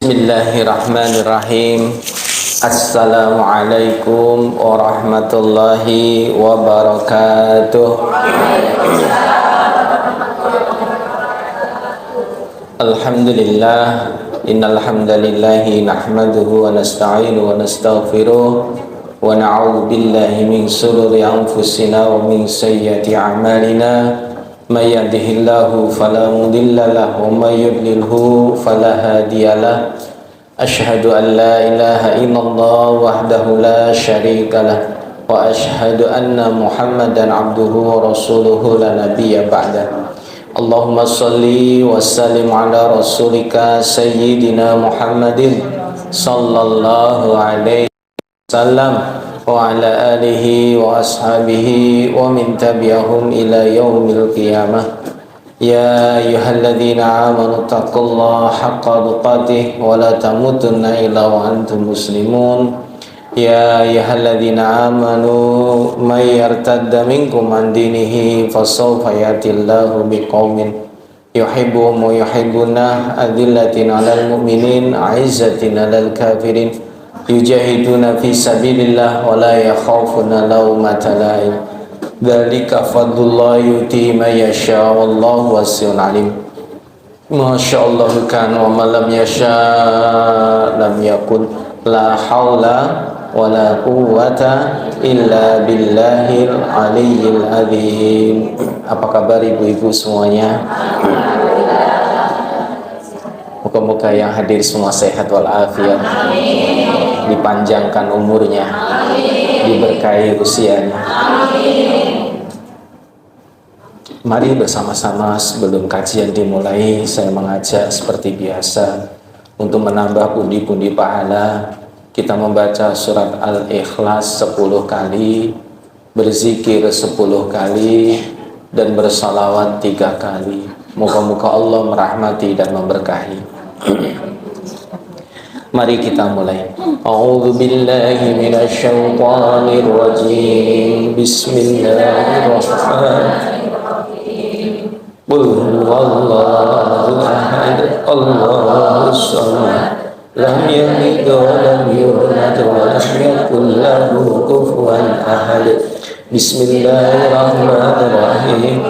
Bismillahirrahmanirrahim. Assalamualaikum warahmatullahi wabarakatuh. Alhamdulillah, innal hamdalillahi nahmaduhu wa nasta'inuhu wa nastaghfiruh wa na'udzu billahi min shururi anfusina wa min sayyiati a'malina. May yahdihillahu fala mudilla lahu wa may yudlilhu fala hadiyalah. Asyhadu an la ilaha illallah wahdahu la syarika lah wa asyhadu anna Muhammadan abduhu wa rasuluhu la nabiyya ba'da. Allahumma salli wa sallim ala rasulika sayyidina Muhammadin sallallahu alaihi wasallam wa ala alihi wa ashabihi wa min tabi'ahum ila yaumil qiyamah. Ya ayyuhalladzina amanu taqullaha haqqa tuqatih wa la tamutunna illa wa antum muslimun. Ya ayyuhalladzina amanu may yartadda minkum an dinihi fasawfa yatillahu biqaumin yuhibbuhum wa yuhibbuna adillatin 'alal mu'minin 'izzatin 'alal kafirin yujahiduna fi sabilillah wa la yakhafuna lawmata laim. Dzalika fadlullah yuti man yasha wallahu wasi'un alim. Masyaallah kan wa ma lam yasha lam yakun. La haula wa la quwwata illa billahil aliyyil azim. Apa kabar ibu-ibu semuanya? Moga-moga yang hadir semua sehat walafiat, dipanjangkan umurnya, diberkahi usianya. Mari bersama-sama sebelum kajian dimulai, saya mengajak seperti biasa untuk menambah pundi-pundi pahala. Kita membaca surat Al-Ikhlas 10 kali, berzikir 10 kali, dan bersalawat 3 kali. Moga-moga Allah merahmati dan memberkahi. Mari kita mulai. A'udzu billahi minasyaitonir rajim. Bismillahirrahmanirrahim. Qul huwallahu ahad, Allahus samad, lam yalid wa lam yulad wa lam yakul lahu kufuwan ahad. Bismillahirrahmanirrahim.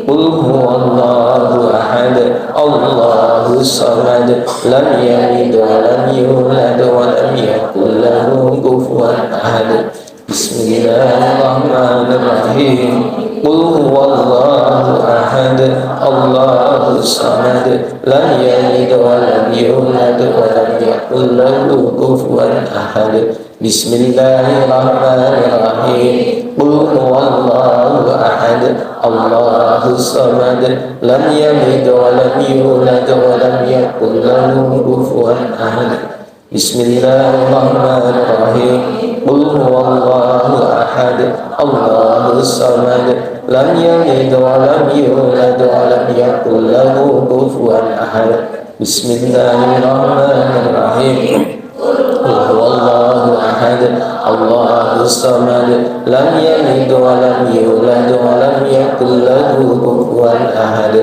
Qul huwallahu ahad, Allahus samad, lam yalid wa lam yulad wa lam yakul lahu kufuwan ahad. Bismillahirrahmanirrahim. Qul huwallahu ahad, Allahus samad, lam yalid wa lam yulad wa lam yakul lahu kufuwan ahad. Bismillahirrahmanirrahim. Qul huwallahu ahad, Allahus samad, lam yalid wa lam yulad wa lam yakul lahu kufuwan ahad. Bismillahirrahmanirrahim. Qul huwallahu ahad, Allahus samad, lam yalid wa lam yulad wa lam yakul lahu kufuwan ahad. Bismillahirrahmanirrahim. Qul huwallahu ahad, Allahus samad, lam yalid wa lam yulad wa lam yakul lahu kufuwan ahad.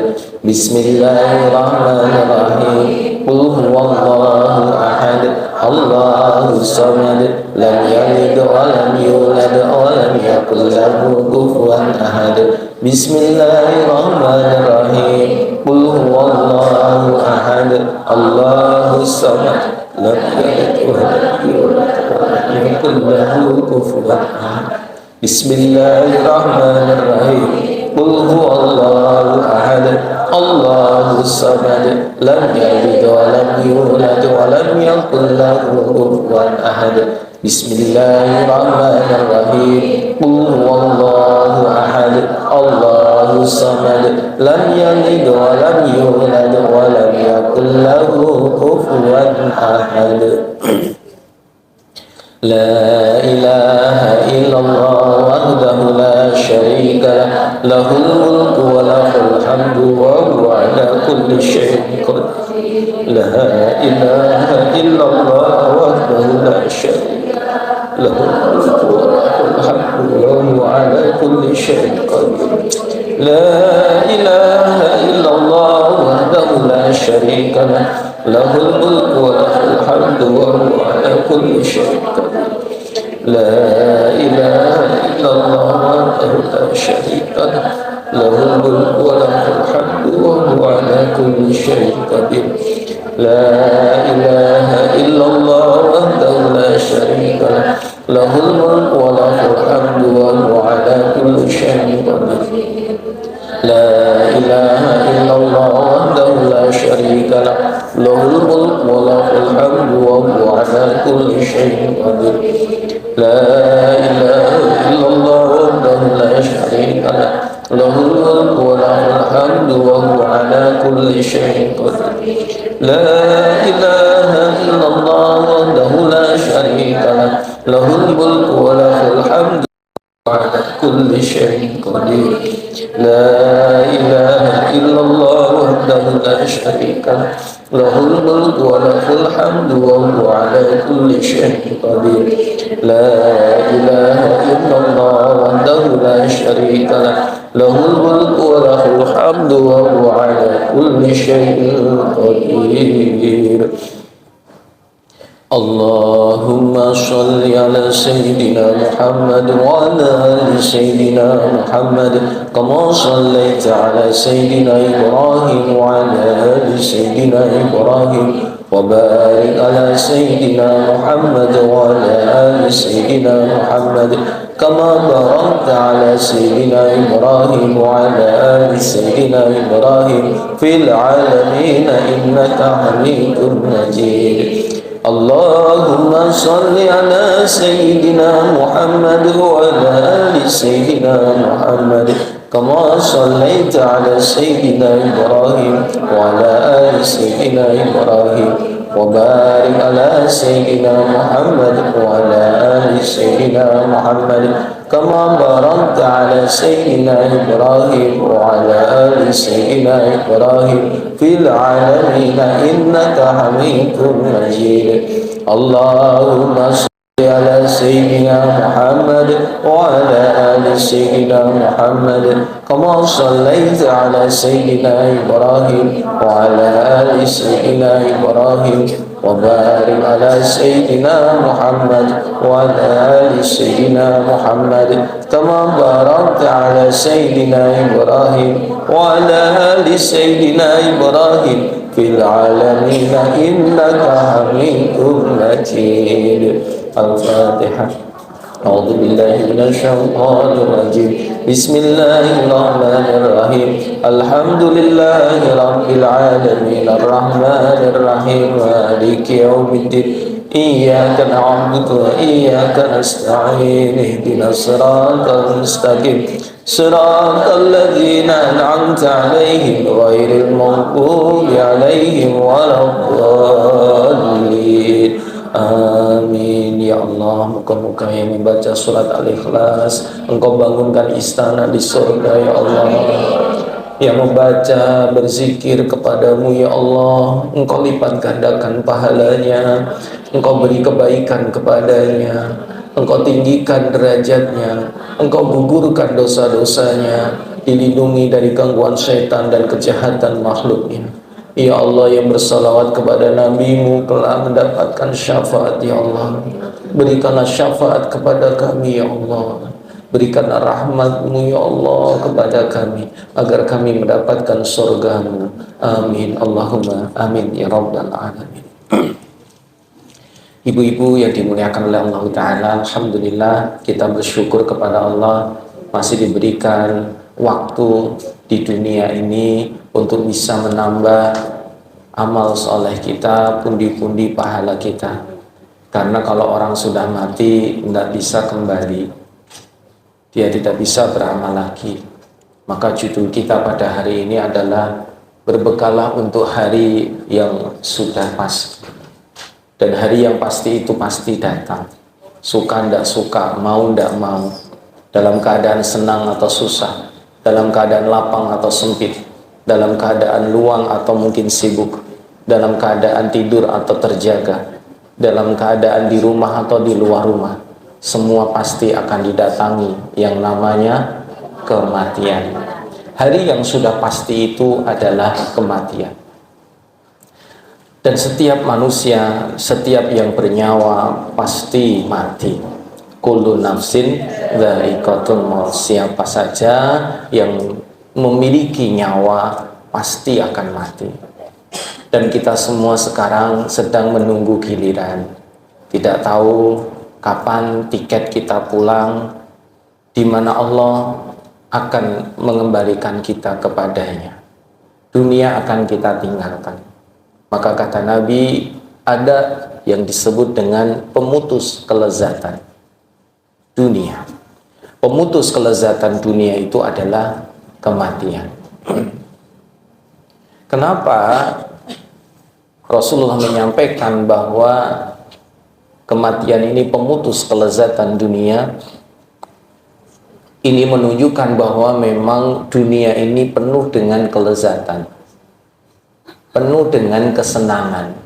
Bismillahirrahmanirrahim. Qul huwallahu ahad, Allahus samad, lam yalid wa lam yulad wa lam yakul lahu kufuwan ahad. Bismillahirrahmanirrahim. Qul huwallahu ahad, Allahus samad, lam yalid wa lam yulad wa lam yakul lahu kufuwan ahad. Bismillahirrahmanirrahim. Qul huwallahu ahad, Allahus samad, lam yalid wa lam yulad wa lam yakul lahu kufuwan ahad. Bismillahirrahmanirrahim. Qul huwallahu ahad, Allahus samad, lam yalid wa lam yulad wa lam yakul lahu kufuwan ahad. La ilaha illallah wahdahu la syarika lah, lahul mulku wa lahul hamdu wa huwa ala kulli syai'in qadir. La ilaha illallah wahdahu la syarika lah, lahul mulku wa lahul hamdu wa huwa ala kulli syai'in qadir. La ilaha illallah wahdahu la syarika lah, lahul mulku wa lahul hamdu wa huwa ala kulli syai'in qadir. La ilaha illallah wahdahu la syarika lah, lahul mulku wa lahul hamdu wa huwa ala kulli syai'in qadir. La ilaha illallah wahdahu la syarika lah, lahul mulku wa lahul hamdu wa huwa ala kulli syai'in qadir. La ilaha illallah wahdahu la syarika lah, lahul mulku wa lahul hamdu wa huwa ala kulli syai'in qadir. La ilaha illallah wahdahu la syarika lah, lahul mulku wa lahul hamdu wa huwa ala kulli syai'in qadir. La ilaha illallah wahdahu la syarika lah, lahul mulku wa lahul hamdu ala kulli syai'in qadir. La ilaha illallah wahdahu la syarika lah, lahul mulku wa lahul hamdu wa huwa ala kulli syai'in qadir. La ilaha illallah wahdahu la syarika lah, lahul mulku wa lahul hamdu wa huwa ala kulli syai'in qadir. Allahumma salli ala Sayyidina Muhammad wa ala ali Sayyidina Muhammad kama sallaita ala Sayyidina Ibrahim wa ala ali Sayyidina Ibrahim wa barik ala Sayyidina Muhammad wa ala ali Sayyidina Muhammad kama barakta ala Sayyidina Ibrahim wa ala ali Sayyidina Ibrahim fil alamin innaka Hamidum Majid. Allahumma salli ala Sayyidina Muhammad wa ala ali Sayyidina Muhammad kama sallaita ala Sayyidina Ibrahim wa ala ali Sayyidina Ibrahim wa barik ala Sayyidina Muhammad wa ala ali Sayyidina Muhammad kama barakta ala Sayyidina Ibrahim wa ala ali Sayyidina Ibrahim fil alamin innaka Hamidum Majid. Allahumma salli ala Sayyidina Muhammad wa ala ali Sayyidina Muhammad kama sallaita ala Sayyidina Ibrahim wa ala ali Sayyidina Ibrahim wa barik ala Sayyidina Muhammad wa ala ali Sayyidina Muhammad kama barakta ala Sayyidina Ibrahim wa ala ali Sayyidina Ibrahim fil alamin innaka Hamidum Majid. Al-Fatihah. أعوذ بالله من الشيطان الرجيم بسم الله الرحمن الرحيم الحمد لله رب العالمين الرحمن الرحيم مالك يوم الدين إياك نعبد وإياك نستعين اهدنا الصراط المستقيم صراط الذين أنعمت عليهم غير المغضوب عليهم ولا الضالين. Amin ya Allah. Muka-muka yang membaca surat Al-Ikhlas Engkau bangunkan istana di surga ya Allah. Yang membaca berzikir kepadamu ya Allah, Engkau lipat gandakan pahalanya, Engkau beri kebaikan kepadanya, Engkau tinggikan derajatnya, Engkau gugurkan dosa-dosanya, dilindungi dari gangguan syaitan dan kejahatan makhluknya. Ya Allah, yang bersalawat kepada Nabi-Mu telah mendapatkan syafaat ya Allah. Berikanlah syafaat kepada kami ya Allah. Berikanlah rahmat-Mu ya Allah kepada kami, agar kami mendapatkan surga-Mu. Amin Allahumma amin ya rabbal alamin. Ibu-ibu yang dimuliakan oleh Allah Ta'ala, alhamdulillah kita bersyukur kepada Allah masih diberikan waktu di dunia ini untuk bisa menambah amal soleh kita, pundi-pundi pahala kita. Karena kalau orang sudah mati tidak bisa kembali, dia tidak bisa beramal lagi. Maka judul kita pada hari ini adalah berbekallah untuk hari yang sudah pasti. Dan hari yang pasti itu pasti datang, suka tidak suka, mau tidak mau, dalam keadaan senang atau susah, dalam keadaan lapang atau sempit, dalam keadaan luang atau mungkin sibuk, dalam keadaan tidur atau terjaga, dalam keadaan di rumah atau di luar rumah, semua pasti akan didatangi yang namanya kematian. Hari yang sudah pasti itu adalah kematian. Dan setiap manusia, setiap yang bernyawa pasti mati. Kullu nafsin dha'iqatul maut. Siapa saja yang memiliki nyawa pasti akan mati. Dan kita semua sekarang sedang menunggu giliran. Tidak tahu kapan tiket kita pulang, di mana Allah akan mengembalikan kita kepadanya. Dunia akan kita tinggalkan. Maka kata Nabi, ada yang disebut dengan pemutus kelezatan dunia. Pemutus kelezatan dunia itu adalah kematian. Kenapa Rasulullah menyampaikan bahwa kematian ini pemutus kelezatan dunia? Ini menunjukkan bahwa memang dunia ini penuh dengan kelezatan, penuh dengan kesenangan,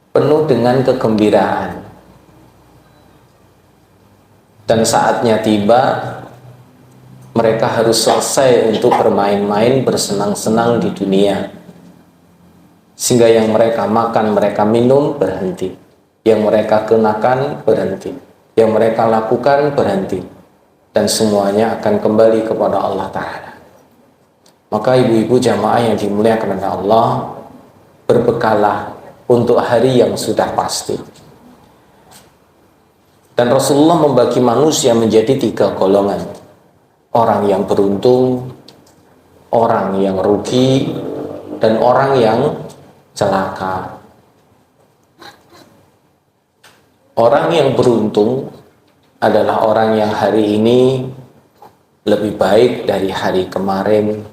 penuh dengan kegembiraan. Dan saatnya tiba, mereka harus selesai untuk bermain-main, bersenang-senang di dunia. Sehingga yang mereka makan, mereka minum, berhenti. Yang mereka kenakan, berhenti. Yang mereka lakukan, berhenti. Dan semuanya akan kembali kepada Allah Ta'ala. Maka ibu-ibu jamaah yang dimuliakan oleh Allah, berbekalah untuk hari yang sudah pasti. Dan Rasulullah membagi manusia menjadi 3 golongan. Orang yang beruntung, orang yang rugi, dan orang yang celaka. Orang yang beruntung adalah orang yang hari ini lebih baik dari hari kemarin.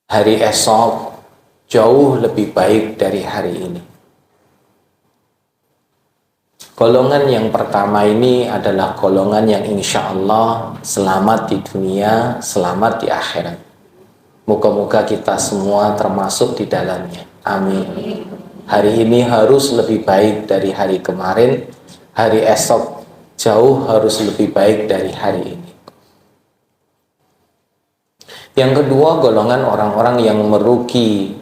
Hari esok jauh lebih baik dari hari ini. Golongan yang pertama ini adalah golongan yang insya Allah selamat di dunia, selamat di akhirat. Moga-moga kita semua termasuk di dalamnya. Amin. Hari ini harus lebih baik dari hari kemarin. Hari esok jauh harus lebih baik dari hari ini. Yang kedua, golongan orang-orang yang merugi,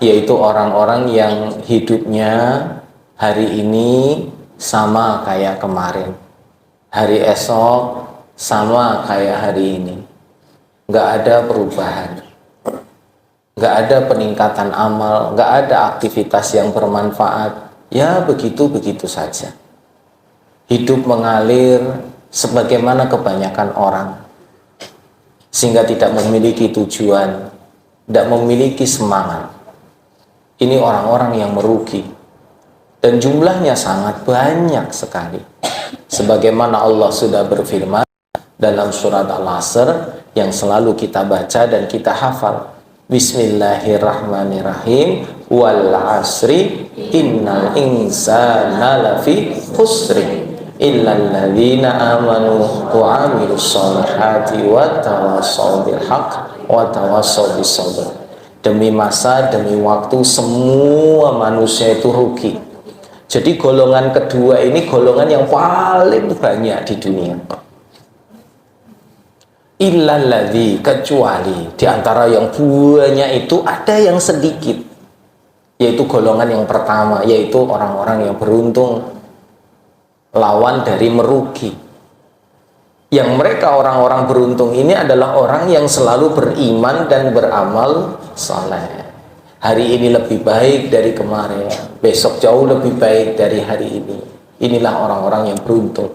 yaitu orang-orang yang hidupnya hari ini sama kayak kemarin, hari esok sama kayak hari ini, nggak ada perubahan, nggak ada peningkatan amal, nggak ada aktivitas yang bermanfaat, ya begitu-begitu saja. Hidup mengalir sebagaimana kebanyakan orang, sehingga tidak memiliki tujuan, tidak memiliki semangat. Ini orang-orang yang merugi, dan jumlahnya sangat banyak sekali. Sebagaimana Allah sudah berfirman dalam surat Al-Asr yang selalu kita baca dan kita hafal. Bismillahirrahmanirrahim. Wal asri innal insana lafi khusri illal ladzina amanu wa amilus solihati wa tawassaw bil haqq wa tawassaw bis sabr. Demi masa, demi waktu, semua manusia itu rugi. Jadi golongan kedua ini golongan yang paling banyak di dunia. Illalladzi, kecuali di antara yang banyak itu ada yang sedikit, yaitu golongan yang pertama, yaitu orang-orang yang beruntung, lawan dari merugi. Yang mereka orang-orang beruntung ini adalah orang yang selalu beriman dan beramal saleh. Hari ini lebih baik dari kemarin, besok jauh lebih baik dari hari ini. Inilah orang-orang yang beruntung.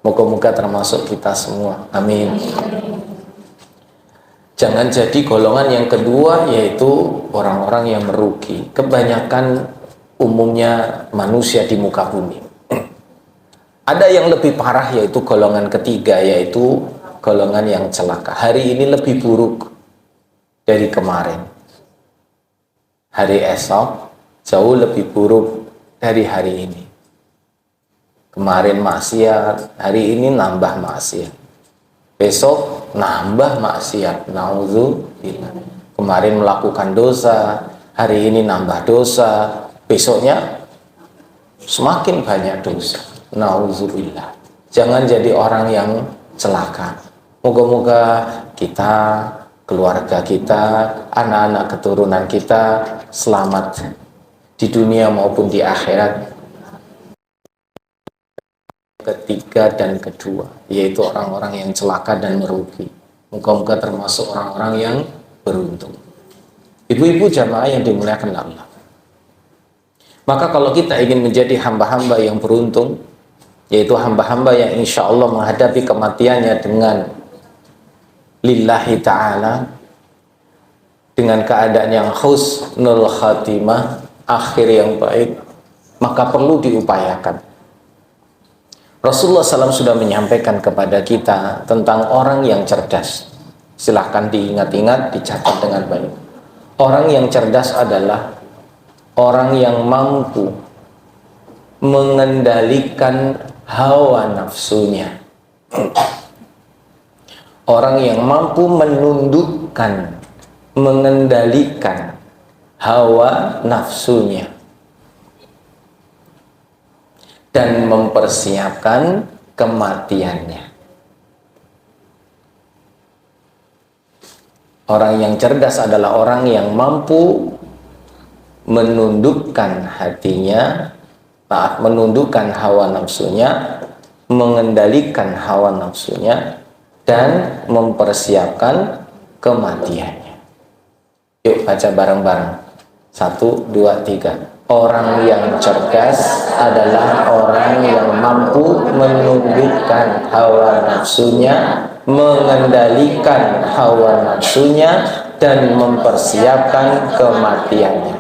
Moga-moga termasuk kita semua. Amin. Jangan jadi golongan yang kedua, yaitu orang-orang yang merugi. Kebanyakan umumnya manusia di muka bumi. Ada yang lebih parah, yaitu golongan ketiga, yaitu golongan yang celaka. Hari ini lebih buruk dari kemarin. Hari esok jauh lebih buruk dari hari ini. Kemarin maksiat, hari ini nambah maksiat. Besok nambah maksiat. Nauzubillah. Kemarin melakukan dosa, hari ini nambah dosa, besoknya semakin banyak dosa. Nauzubillah. Jangan jadi orang yang celaka. Moga-moga kita keluarga kita, anak-anak keturunan kita selamat di dunia maupun di akhirat. Ketiga dan kedua, yaitu orang-orang yang celaka dan merugi. Moga-moga termasuk orang-orang yang beruntung. Ibu-ibu jamaah yang dimuliakan Allah. Maka kalau kita ingin menjadi hamba-hamba yang beruntung, yaitu hamba-hamba yang insya Allah menghadapi kematiannya dengan lillahi ta'ala, dengan keadaan yang husnul khatimah, akhir yang baik, maka perlu diupayakan. Rasulullah SAW sudah menyampaikan kepada kita tentang orang yang cerdas. Silahkan diingat-ingat, dicatat dengan baik. Orang yang cerdas adalah orang yang mampu mengendalikan hawa nafsunya. Orang yang mampu menundukkan, mengendalikan hawa nafsunya dan mempersiapkan kematiannya. Orang yang cerdas adalah orang yang mampu menundukkan hatinya, menundukkan hawa nafsunya, mengendalikan hawa nafsunya, dan mempersiapkan kematiannya. Yuk baca bareng-bareng. 1, 2, 3. Orang yang cerdas adalah orang yang mampu menundukkan hawa nafsunya, mengendalikan hawa nafsunya, dan mempersiapkan kematiannya.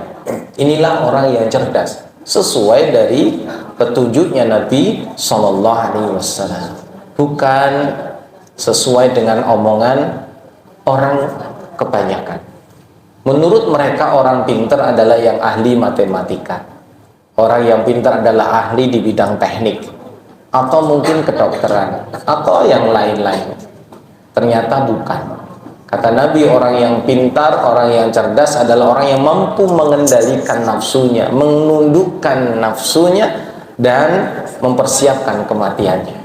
Inilah orang yang cerdas, sesuai dari petunjuknya Nabi SAW, bukan sesuai dengan omongan orang kebanyakan. Menurut mereka orang pintar adalah yang ahli matematika, orang yang pintar adalah ahli di bidang teknik, atau mungkin kedokteran, atau yang lain-lain. Ternyata bukan. Kata Nabi, orang yang pintar, orang yang cerdas adalah orang yang mampu mengendalikan nafsunya, menundukkan nafsunya, dan mempersiapkan kematiannya.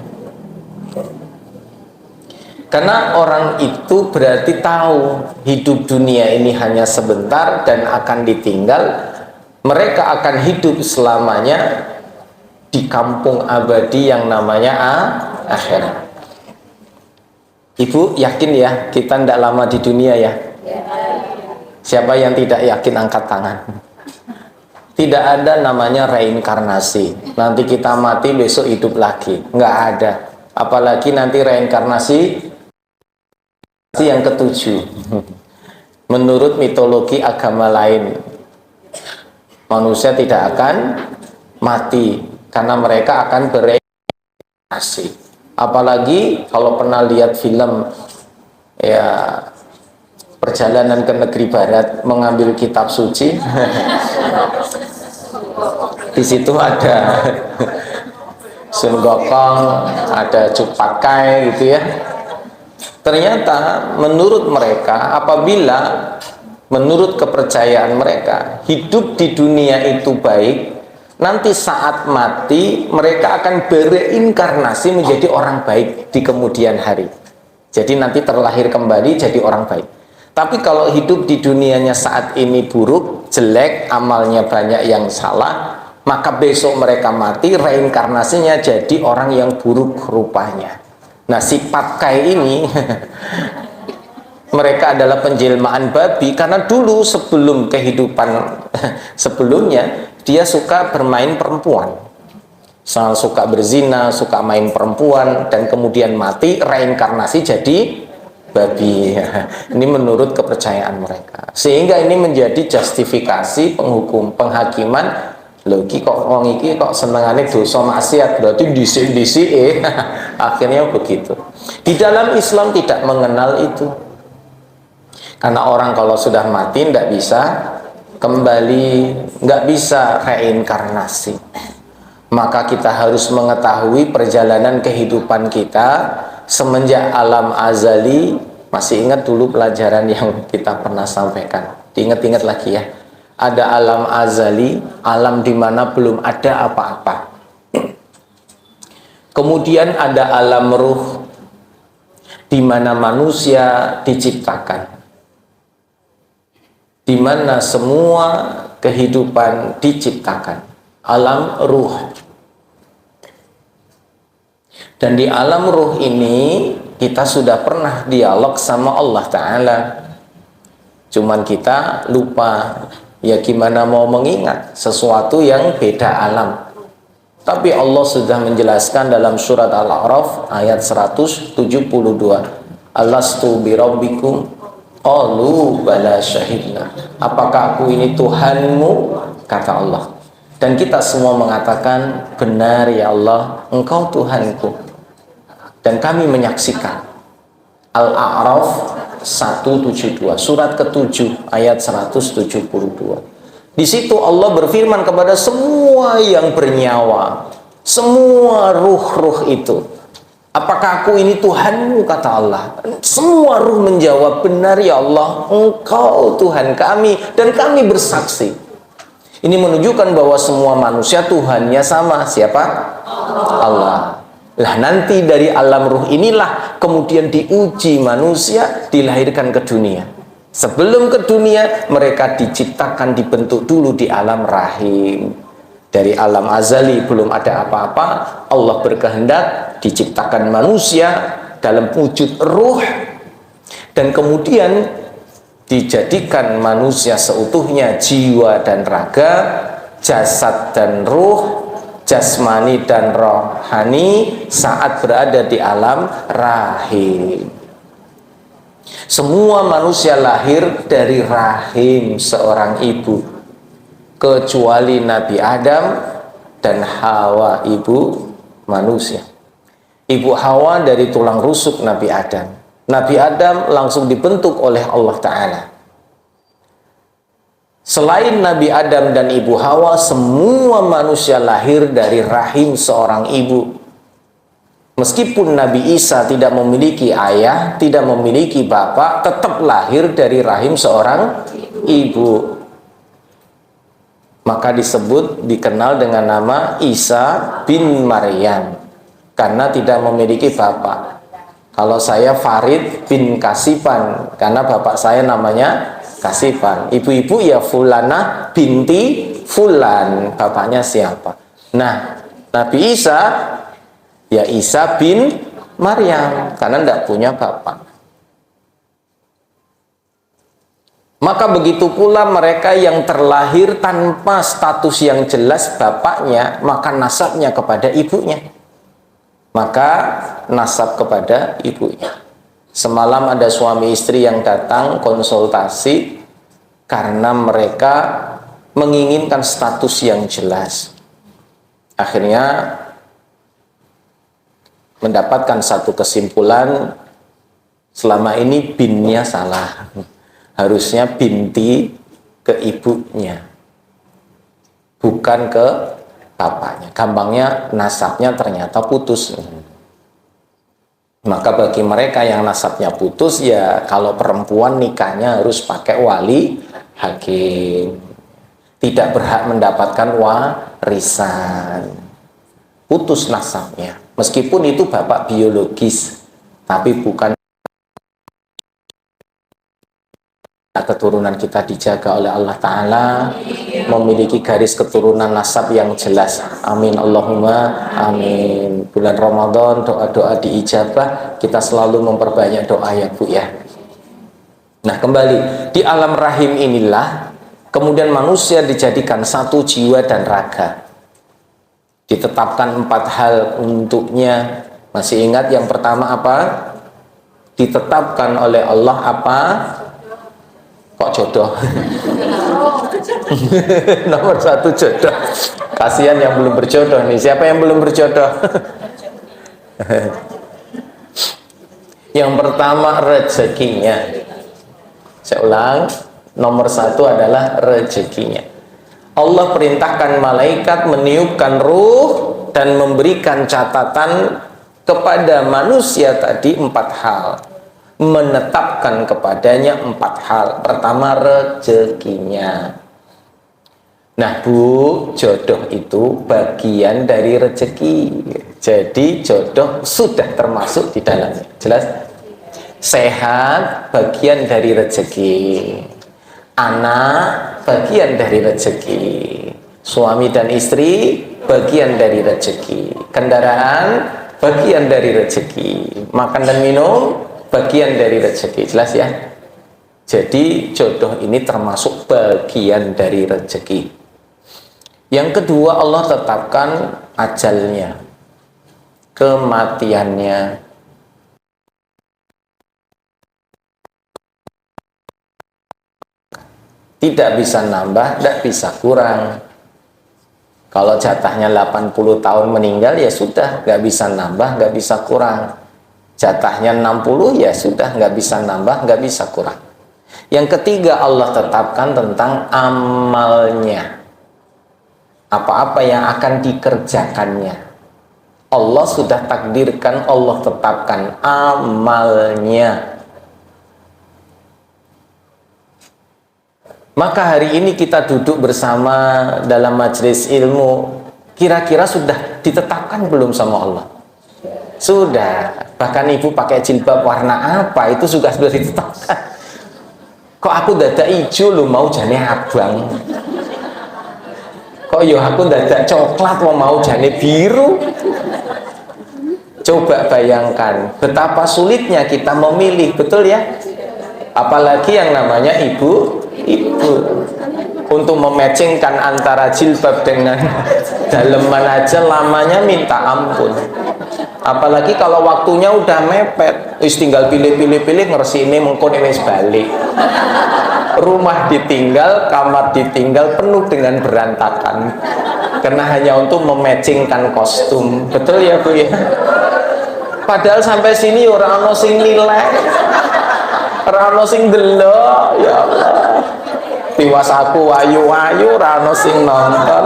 Karena orang itu berarti tahu hidup dunia ini hanya sebentar dan akan ditinggal. Mereka akan hidup selamanya di kampung abadi yang namanya akhirat. Ibu yakin ya kita tidak lama di dunia ya? Siapa yang tidak yakin angkat tangan. Tidak ada namanya reinkarnasi. Nanti kita mati besok hidup lagi. Nggak ada. Apalagi nanti reinkarnasi yang ketujuh. Menurut mitologi agama lain, manusia tidak akan mati karena mereka akan bereinkarnasi. Apalagi kalau pernah lihat film ya perjalanan ke negeri barat mengambil kitab suci. Di situ ada Sun Gokong, ada Cupakai gitu ya. Ternyata menurut mereka, apabila menurut kepercayaan mereka hidup di dunia itu baik, nanti saat mati mereka akan bereinkarnasi menjadi orang baik di kemudian hari. Jadi nanti terlahir kembali jadi orang baik. Tapi kalau hidup di dunianya saat ini buruk, jelek, amalnya banyak yang salah, maka besok mereka mati, reinkarnasinya jadi orang yang buruk rupanya. Nah, sifat kai ini mereka adalah penjelmaan babi karena dulu sebelum kehidupan sebelumnya dia suka bermain perempuan, suka berzina, suka main perempuan, dan kemudian mati reinkarnasi jadi babi. Ini menurut kepercayaan mereka, sehingga ini menjadi justifikasi penghakiman. Logi kok wong iki kok senengane dosa maksiat, berarti disik-disik akhirnya begitu. Di dalam Islam tidak mengenal itu. Karena orang kalau sudah mati tidak bisa kembali, nggak bisa reinkarnasi. Maka kita harus mengetahui perjalanan kehidupan kita semenjak alam azali. Masih ingat dulu pelajaran yang kita pernah sampaikan? Diingat-ingat lagi ya. Ada alam azali, alam di mana belum ada apa-apa. Kemudian ada alam ruh, di mana manusia diciptakan. di mana semua kehidupan diciptakan, alam ruh. Dan di alam ruh ini kita sudah pernah dialog sama Allah Ta'ala, cuman kita lupa. Ya gimana mau mengingat sesuatu yang beda alam. Tapi Allah sudah menjelaskan dalam surat Al-A'raf ayat 172. Alastu birabbikum qalu bala syahidna. Apakah aku ini Tuhanmu? Kata Allah. Dan kita semua mengatakan, benar ya Allah, Engkau Tuhanku. Dan kami menyaksikan. Al-A'raf 172, surat ke-7 ayat 172. Di situ Allah berfirman kepada semua yang bernyawa, semua ruh-ruh itu, apakah aku ini Tuhanmu? Kata Allah. Semua ruh menjawab, benar ya Allah, Engkau Tuhan kami, dan kami bersaksi. Ini menunjukkan bahwa semua manusia Tuhannya sama. Siapa? Allah. Lah nanti dari alam ruh inilah kemudian diuji manusia dilahirkan ke dunia. Sebelum ke dunia mereka diciptakan, dibentuk dulu di alam rahim. Dari alam azali belum ada apa-apa, Allah berkehendak diciptakan manusia dalam wujud ruh, dan kemudian dijadikan manusia seutuhnya, jiwa dan raga, jasad dan ruh, jasmani dan rohani saat berada di alam rahim. Semua manusia lahir dari rahim seorang ibu, kecuali Nabi Adam dan Hawa, ibu manusia. Ibu Hawa dari tulang rusuk Nabi Adam. Nabi Adam langsung dibentuk oleh Allah Ta'ala. Selain Nabi Adam dan Ibu Hawa, semua manusia lahir dari rahim seorang ibu. Meskipun Nabi Isa tidak memiliki ayah, tidak memiliki bapak, tetap lahir dari rahim seorang ibu. Maka dikenal dengan nama Isa bin Maryam, karena tidak memiliki bapak. Kalau saya Farid bin Kasipan, karena bapak saya namanya Kasipan. Ibu-ibu ya Fulana binti Fulan, bapaknya siapa? Nah, Nabi Isa ya Isa bin Maryam, karena tidak punya bapak. Maka begitu pula mereka yang terlahir tanpa status yang jelas bapaknya, maka nasabnya kepada ibunya. Maka nasab kepada ibunya. Semalam ada suami istri yang datang konsultasi karena mereka menginginkan status yang jelas. Akhirnya mendapatkan satu kesimpulan, selama ini binnya salah. Harusnya binti ke ibunya, bukan ke bapaknya. Gampangnya nasabnya ternyata putus. Maka bagi mereka yang nasabnya putus, ya kalau perempuan nikahnya harus pakai wali hakim, tidak berhak mendapatkan warisan, putus nasabnya. Meskipun itu bapak biologis, tapi bukan. Keturunan kita dijaga oleh Allah Ta'ala, memiliki garis keturunan nasab yang jelas. Amin Allahumma amin. Bulan Ramadan doa-doa diijabah, kita selalu memperbanyak doa ya Bu ya. Nah kembali, di alam rahim inilah kemudian manusia dijadikan satu jiwa dan raga. Ditetapkan 4 hal untuknya. Masih ingat yang pertama apa? Ditetapkan oleh Allah apa? Kok jodoh? Nomor 1 jodoh. Kasihan yang belum berjodoh nih. Siapa yang belum berjodoh? Yang pertama rezekinya. Saya ulang, nomor 1 adalah rezekinya. Allah perintahkan malaikat meniupkan ruh dan memberikan catatan kepada manusia tadi 4 hal. Menetapkan kepadanya 4 hal. Pertama rezekinya. Nah Bu, jodoh itu bagian dari rezeki. Jadi jodoh sudah termasuk di dalamnya. Jelas? Sehat bagian dari rezeki. Anak bagian dari rezeki, suami dan istri bagian dari rezeki, kendaraan bagian dari rezeki, makan dan minum bagian dari rezeki. Jelas ya? Jadi jodoh ini termasuk bagian dari rezeki. Yang kedua, Allah tetapkan ajalnya, kematiannya. Tidak bisa nambah, tidak bisa kurang. Kalau jatahnya 80 tahun meninggal, ya sudah, nggak bisa nambah, nggak bisa kurang. Jatahnya 60, ya sudah, nggak bisa nambah, nggak bisa kurang. Yang ketiga, Allah tetapkan tentang amalnya. Apa-apa yang akan dikerjakannya. Allah sudah takdirkan, Allah tetapkan amalnya. Maka hari ini kita duduk bersama dalam majelis ilmu, kira-kira sudah ditetapkan belum sama Allah? Sudah. Bahkan ibu pakai jilbab warna apa, itu sudah ditetapkan. Kok aku dada hijau lu mau jane abang? Kok yo aku dada coklat mau jane biru? Coba bayangkan betapa sulitnya kita memilih, betul ya? Apalagi yang namanya ibu untuk mematchingkan antara jilbab dengan daleman aja lamanya minta ampun. Apalagi kalau waktunya udah mepet, tinggal pilih ngersi ini mengkon ini balik. Rumah ditinggal, kamar ditinggal, penuh dengan berantakan. Karena hanya untuk mematchingkan kostum. Betul ya Bu ya? Padahal sampai sini orang ono sing nilai, orang ono sing delok, ya Allah. Tiwas aku ayu-ayu, orang ono sing nonton.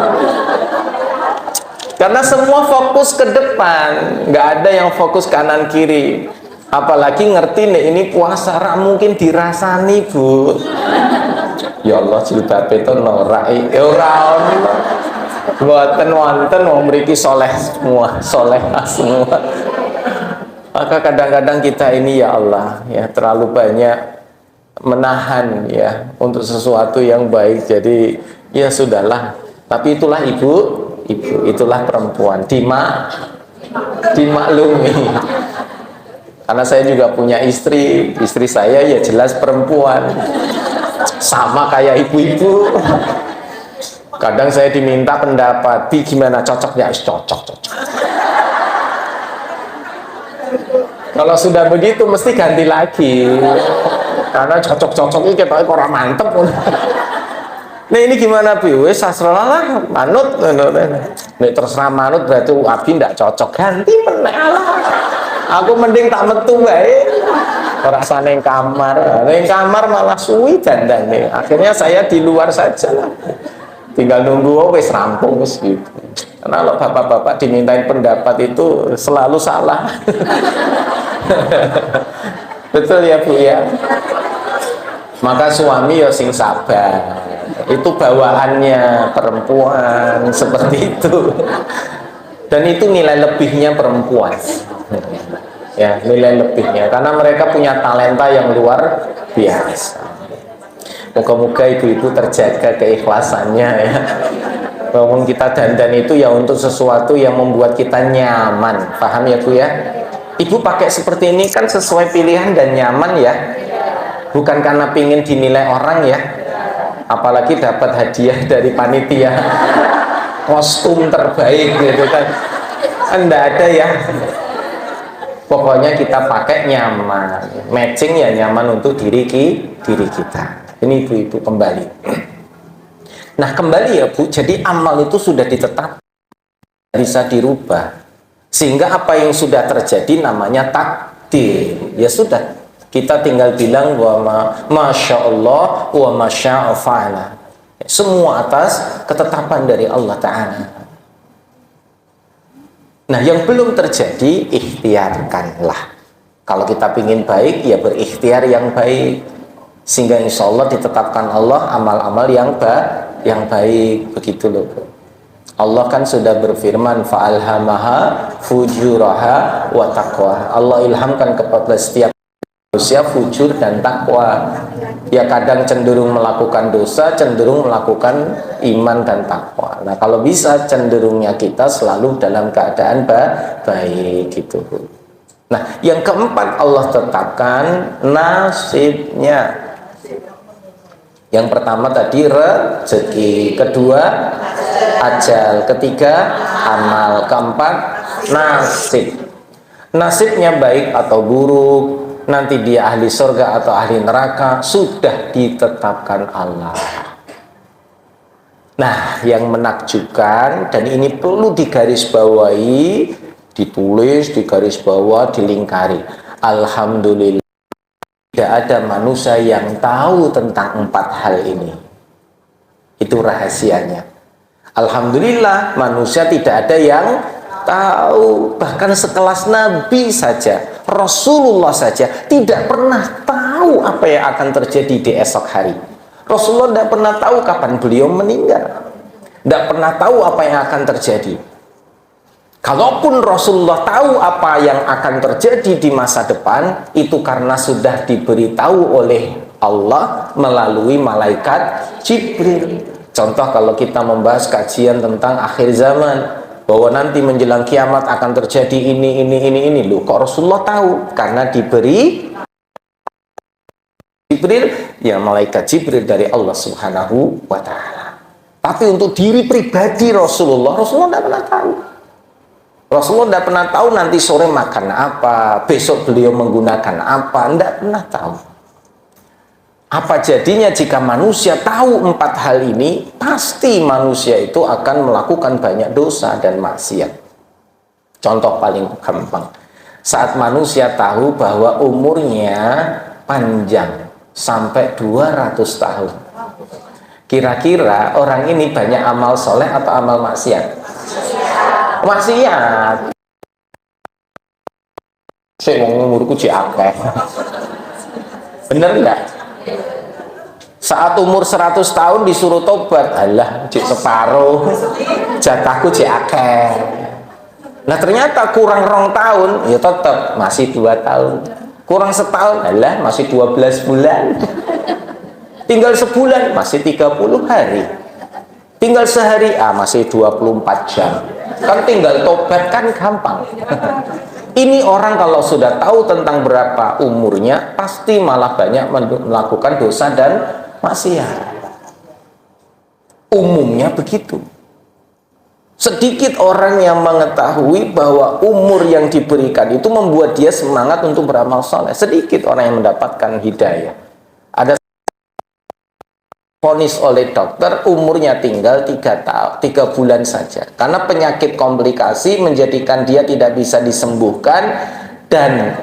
Karena semua fokus ke depan, nggak ada yang fokus kanan kiri. Apalagi ngerti nih ini puasa, mungkin dirasani Bu. Ya Allah, jilbab itu norak, orang buatan wonten mau mriki soleh semua, solehah semua. Maka kadang-kadang kita ini ya Allah ya terlalu banyak menahan ya untuk sesuatu yang baik. Jadi ya sudahlah. Tapi itulah ibu, itulah perempuan. Dimaklumi. Karena saya juga punya istri saya ya jelas perempuan. Sama kayak ibu-ibu. Kadang saya diminta pendapat, Bi gimana cocoknya? Cocok. Kalau sudah begitu mesti ganti lagi. Karena cocok-cocok ini kita orang mantep. Nah ini gimana Bi? Wes sasralah manut. Nek terserah manut berarti Abi ndak cocok. Ganti meneh lah. Aku mending tak metu bae. Ora sane kamar. Ning kamar malah suwi dandane. Akhirnya saya di luar saja lah. Tinggal nunggu wes rampung wes gitu. Karena kalau bapak-bapak dimintain pendapat itu selalu salah. Betul ya Bu ya. Maka suami ya sing sabar. Itu bawaannya perempuan seperti itu. Dan itu nilai lebihnya perempuan. Ya, nilai lebihnya karena mereka punya talenta yang luar biasa. Moga-moga ibu-ibu terjaga keikhlasannya ya. Walaupun kita dandan itu ya untuk sesuatu yang membuat kita nyaman. Paham ya Bu ya? Ibu pakai seperti ini kan sesuai pilihan dan nyaman ya. Bukan karena pingin dinilai orang ya. Apalagi dapat hadiah dari panitia. Kostum terbaik gitu kan. Enggak ada ya. Pokoknya kita pakai nyaman. Matching ya nyaman untuk diri kita. Ini ibu-ibu kembali. Nah kembali ya Bu, jadi amal itu sudah ditetapkan, bisa dirubah. Sehingga apa yang sudah terjadi namanya takdir. Ya sudah, kita tinggal bilang bahwa Masya Allah wa masya'afa'ala. Semua atas ketetapan dari Allah Ta'ala. Nah yang belum terjadi, ikhtiarkanlah. Kalau kita ingin baik, ya berikhtiar yang baik. Sehingga insya Allah ditetapkan Allah amal-amal yang baik, begitu loh. Allah kan sudah berfirman fa'alhamaha fujuraha wa taqwa. Allah ilhamkan kepada setiap manusia fujur dan takwa. Ya kadang cenderung melakukan dosa, cenderung melakukan iman dan takwa. Nah kalau bisa cenderungnya kita selalu dalam keadaan baik gitu. Nah yang keempat Allah tetapkan nasibnya. Yang pertama tadi rezeki, kedua ajal, ketiga amal, keempat nasib. Nasibnya baik atau buruk, nanti dia ahli surga atau ahli neraka, sudah ditetapkan Allah. Nah yang menakjubkan, dan ini perlu digarisbawahi, ditulis, digarisbawah, dilingkari. Alhamdulillah tidak ada manusia yang tahu tentang 4 hal ini. Itu rahasianya. Alhamdulillah manusia tidak ada yang tahu. Bahkan sekelas Nabi saja, Rasulullah saja tidak pernah tahu apa yang akan terjadi di esok hari. Rasulullah tidak pernah tahu kapan beliau meninggal, tidak pernah tahu apa yang akan terjadi. Kalaupun Rasulullah tahu apa yang akan terjadi di masa depan, itu karena sudah diberitahu oleh Allah melalui malaikat Jibril. Contoh kalau kita membahas kajian tentang akhir zaman, bahwa nanti menjelang kiamat akan terjadi ini. Loh, kok Rasulullah tahu? Karena diberi Jibril, ya malaikat Jibril dari Allah Subhanahu wa ta'ala. Tapi untuk diri pribadi Rasulullah tidak pernah tahu. Rasulullah tidak pernah tahu nanti sore makan apa, besok beliau menggunakan apa, tidak pernah tahu. Apa jadinya jika manusia tahu 4 hal ini, pasti manusia itu akan melakukan banyak dosa dan maksiat. Contoh paling gampang, saat manusia tahu bahwa umurnya panjang sampai 200 tahun. Kira-kira orang ini banyak amal soleh atau amal maksiat? Maksiat. Saya mau umurku akeh. Bener enggak? Saat umur 100 tahun disuruh tobat, alah cik separuh, jatahku cik akeh. Nah ternyata kurang 2 tahun, ya tetap masih 2 tahun. Kurang setahun, alah masih 12 bulan. Tinggal sebulan, masih 30 hari. Tinggal sehari, masih 24 jam. Kan tinggal tobat kan gampang. Ini orang kalau sudah tahu tentang berapa umurnya, pasti malah banyak melakukan dosa dan maksiat. Umumnya begitu. Sedikit orang yang mengetahui bahwa umur yang diberikan itu membuat dia semangat untuk beramal soleh. Sedikit orang yang mendapatkan hidayah. Ada vonis oleh dokter umurnya tinggal 3 bulan saja karena penyakit komplikasi menjadikan dia tidak bisa disembuhkan, dan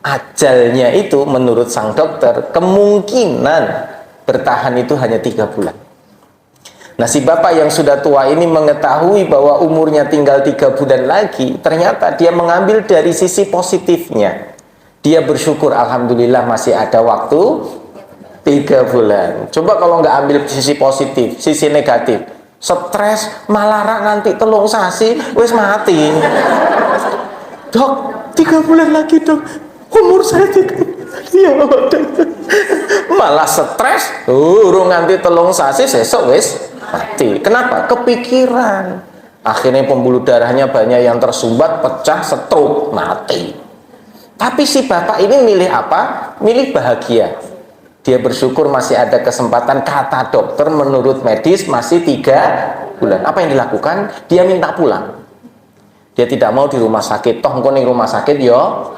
ajalnya itu menurut sang dokter kemungkinan bertahan itu hanya 3 bulan. Nah si bapak yang sudah tua ini mengetahui bahwa umurnya tinggal 3 bulan lagi, ternyata dia mengambil dari sisi positifnya. Dia bersyukur, alhamdulillah masih ada waktu 3 bulan. Coba kalau nggak ambil sisi positif, sisi negatif, stres, malarak nanti telung sasi, wis mati. Dok, 3 bulan lagi dok, umur saya 3 bulan. Ya, malah stres, urung nganti telung sasi, sesok wis mati. Kenapa? Kepikiran. Akhirnya pembuluh darahnya banyak yang tersumbat, pecah, stroke, mati. Tapi si bapak ini milih apa? Milih bahagia. Dia bersyukur masih ada kesempatan, kata dokter menurut medis masih 3 bulan. Apa yang dilakukan? Dia minta pulang. Dia tidak mau di rumah sakit. Toh ning rumah sakit yo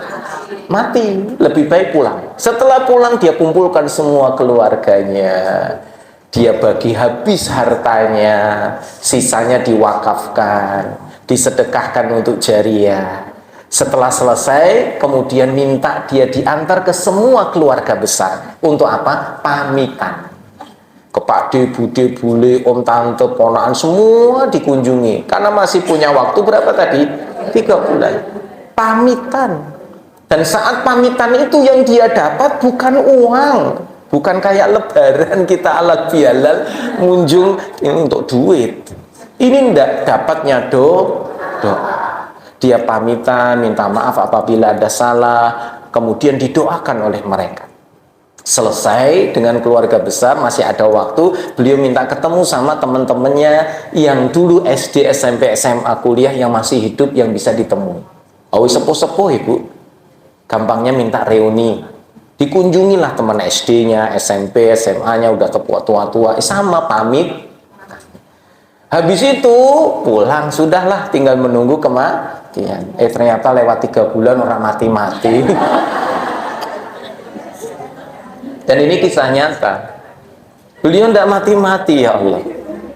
mati. Lebih baik pulang. Setelah pulang dia kumpulkan semua keluarganya. Dia bagi habis hartanya. Sisanya diwakafkan, disedekahkan untuk jariah. Setelah selesai, kemudian minta dia diantar ke semua keluarga besar. Untuk apa? Pamitan. Ke Pak De, Bude, Bule, Om, Tante, Ponakan, semua dikunjungi. Karena masih punya waktu berapa tadi? 3 bulan. Pamitan. Dan saat pamitan itu yang dia dapat bukan uang. Bukan kayak lebaran kita ala bialal, munjung ini untuk duit. Ini enggak dapatnya doa. Dia pamitan, minta maaf apabila ada salah, kemudian didoakan oleh mereka. Selesai dengan keluarga besar, masih ada waktu, beliau minta ketemu sama teman-temannya yang dulu SD, SMP, SMA, kuliah yang masih hidup, yang bisa ditemui. Oh, sepuh-sepuh ibu, gampangnya minta reuni. Dikunjungilah teman SD-nya, SMP, SMA-nya udah tua-tua, sama pamit. Habis itu pulang, sudahlah, tinggal menunggu kematian. Ternyata lewat 3 bulan orang mati-mati. Dan ini kisah nyata. Beliau tidak mati-mati, ya Allah.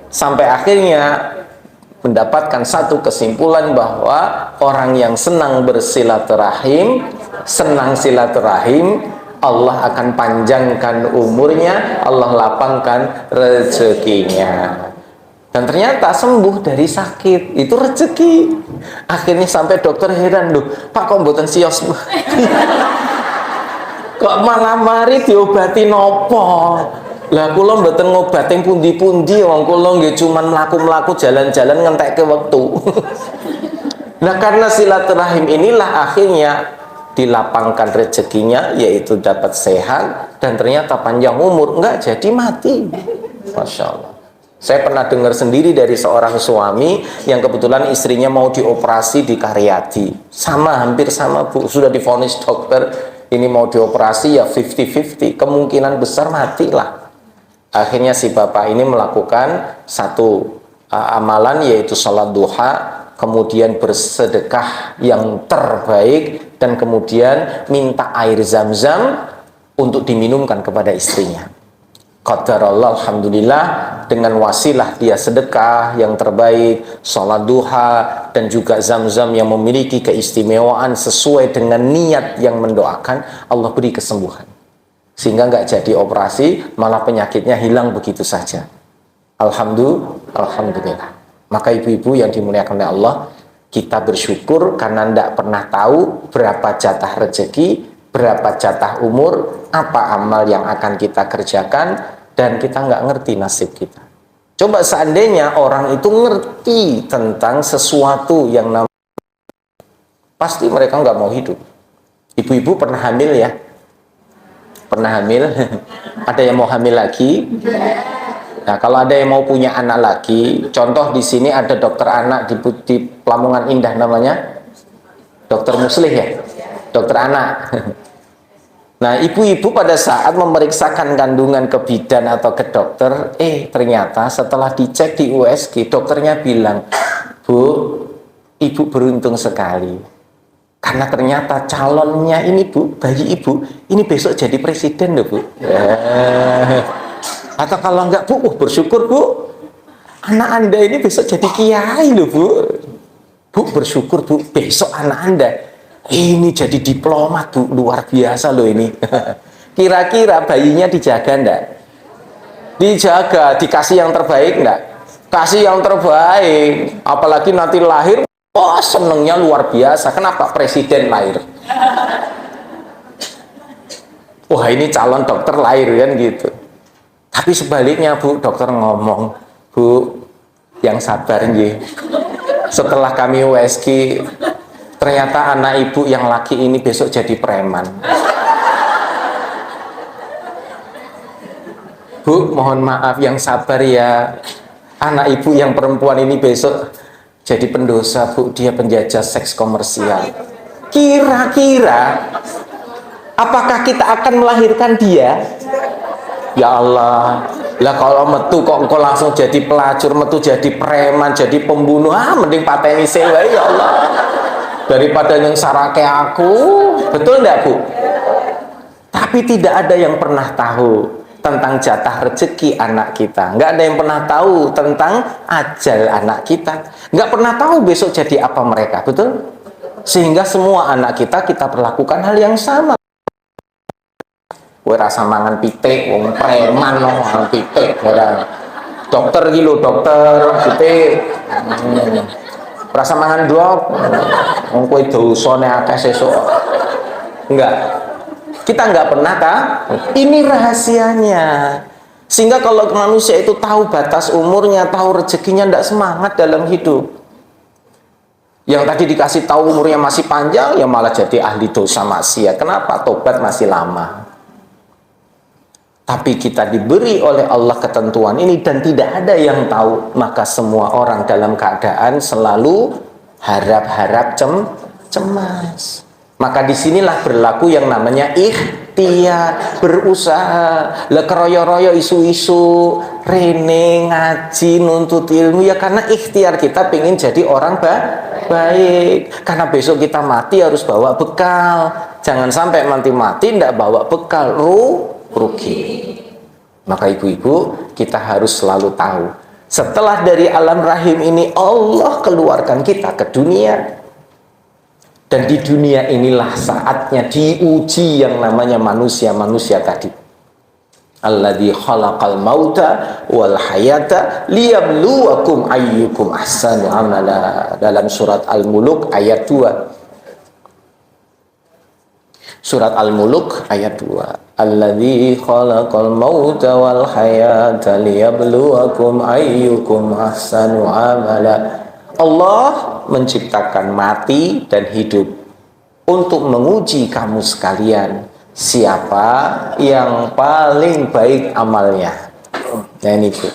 Sampai akhirnya mendapatkan satu kesimpulan bahwa orang yang senang bersilaturahim, senang silaturahim, Allah akan panjangkan umurnya, Allah lapangkan rezekinya. Dan ternyata sembuh dari sakit, itu rezeki. Akhirnya sampai dokter heran, loh, Pak kok mboten sios? Kok malah mari diobati nopo? Lah kula mboten ngobati pundi-pundi, wong kula nggih cuman mlaku-mlaku jalan-jalan ngentekke wektu. Nah, karena silaturahim inilah akhirnya dilapangkan rezekinya, yaitu dapat sehat dan ternyata panjang umur, enggak jadi mati. Masya Allah. Saya pernah dengar sendiri dari seorang suami yang kebetulan istrinya mau dioperasi di Karyadi. Sama, hampir sama Bu, sudah divonis dokter ini mau dioperasi ya 50-50, kemungkinan besar matilah. Akhirnya si bapak ini melakukan satu amalan, yaitu salat duha, kemudian bersedekah yang terbaik, dan kemudian minta air zam-zam untuk diminumkan kepada istrinya. Qadarallah, alhamdulillah, dengan wasilah dia sedekah yang terbaik, sholat duha, dan juga zam-zam yang memiliki keistimewaan sesuai dengan niat yang mendoakan, Allah beri kesembuhan. Sehingga nggak jadi operasi, malah penyakitnya hilang begitu saja. Alhamdulillah. Maka ibu-ibu yang dimuliakan oleh Allah, kita bersyukur karena tidak pernah tahu berapa jatah rezeki, berapa jatah umur, apa amal yang akan kita kerjakan, dan kita nggak ngerti nasib kita. Coba seandainya orang itu ngerti tentang sesuatu yang namanya, pasti mereka nggak mau hidup. Ibu-ibu pernah hamil ya? Pernah hamil? Ada yang mau hamil lagi? Nah, kalau ada yang mau punya anak lagi, contoh di sini ada dokter anak di Lamongan Indah, namanya Dokter Muslih ya, dokter anak. Nah, ibu-ibu pada saat memeriksakan kandungan ke bidan atau ke dokter, ternyata setelah dicek di USG, dokternya bilang, Bu, ibu beruntung sekali. Karena ternyata calonnya ini, Bu, bayi ibu, ini besok jadi presiden loh, Bu. Atau kalau enggak, Bu, bersyukur, Bu, anak Anda ini besok jadi kiai loh, Bu. Bu, bersyukur, Bu, besok anak Anda ini jadi diplomat, Bu, luar biasa loh ini. Kira-kira bayinya dijaga enggak? Dijaga, dikasih yang terbaik enggak? Kasih yang terbaik. Apalagi nanti lahir, wah, senengnya luar biasa. Kenapa? Presiden lahir. Wah, ini calon dokter lahir kan gitu. Tapi sebaliknya, Bu, dokter ngomong, Bu, yang sabar nggih. Setelah kami USG, ternyata anak ibu yang laki ini besok jadi preman. Bu, mohon maaf, yang sabar ya. Anak ibu yang perempuan ini besok jadi pendosa, Bu. Dia penjajah seks komersial. Kira-kira apakah kita akan melahirkan dia? Ya Allah, lah kalau metu kok engkau langsung jadi pelacur, metu jadi preman, jadi pembunuh, mending pateni sewa, ya Allah, daripada yang sarake aku. Betul enggak, Bu? Tapi tidak ada yang pernah tahu tentang jatah rezeki anak kita. Nggak ada yang pernah tahu tentang ajal anak kita. Nggak pernah tahu besok jadi apa mereka, betul? Sehingga semua anak kita perlakukan hal yang sama. Kowe rasa mangan pitik, wong preman no, mangan pitik, ora. Dokter iki lho, dokter pitik. Rasa mangan dok, wong kowe dosane akeh sesuk. Enggak. Kita enggak pernah tahu. Ini rahasianya. Sehingga kalau manusia itu tahu batas umurnya, tahu rezekinya, enggak semangat dalam hidup. Yang tadi dikasih tahu umurnya masih panjang, ya malah jadi ahli dosa maksiat. Kenapa? Tobat masih lama. Tapi kita diberi oleh Allah ketentuan ini dan tidak ada yang tahu. Maka semua orang dalam keadaan selalu harap-harap cemas. Maka disinilah berlaku yang namanya ikhtiar, berusaha. Keroyo-royo isu-isu, rene, ngaji, nuntut ilmu, ya karena ikhtiar kita pengen jadi orang baik. Karena besok kita mati harus bawa bekal. Jangan sampai nanti mati tidak bawa bekal, rugi. Maka ibu-ibu, kita harus selalu tahu, setelah dari alam rahim ini Allah keluarkan kita ke dunia. Dan di dunia inilah saatnya diuji yang namanya manusia-manusia tadi. Alladzi khalaqal mauta wal hayata liyabluwakum ayyukum ahsanu amala. Dalam surat Al-Muluk ayat 2. Surat Al-Muluk ayat 2. Alladzi khalaqal mauta wal hayata liyabluwakum ayyukum ahsanu amala. Allah menciptakan mati dan hidup untuk menguji kamu sekalian, siapa yang paling baik amalnya. Nah ini Bu,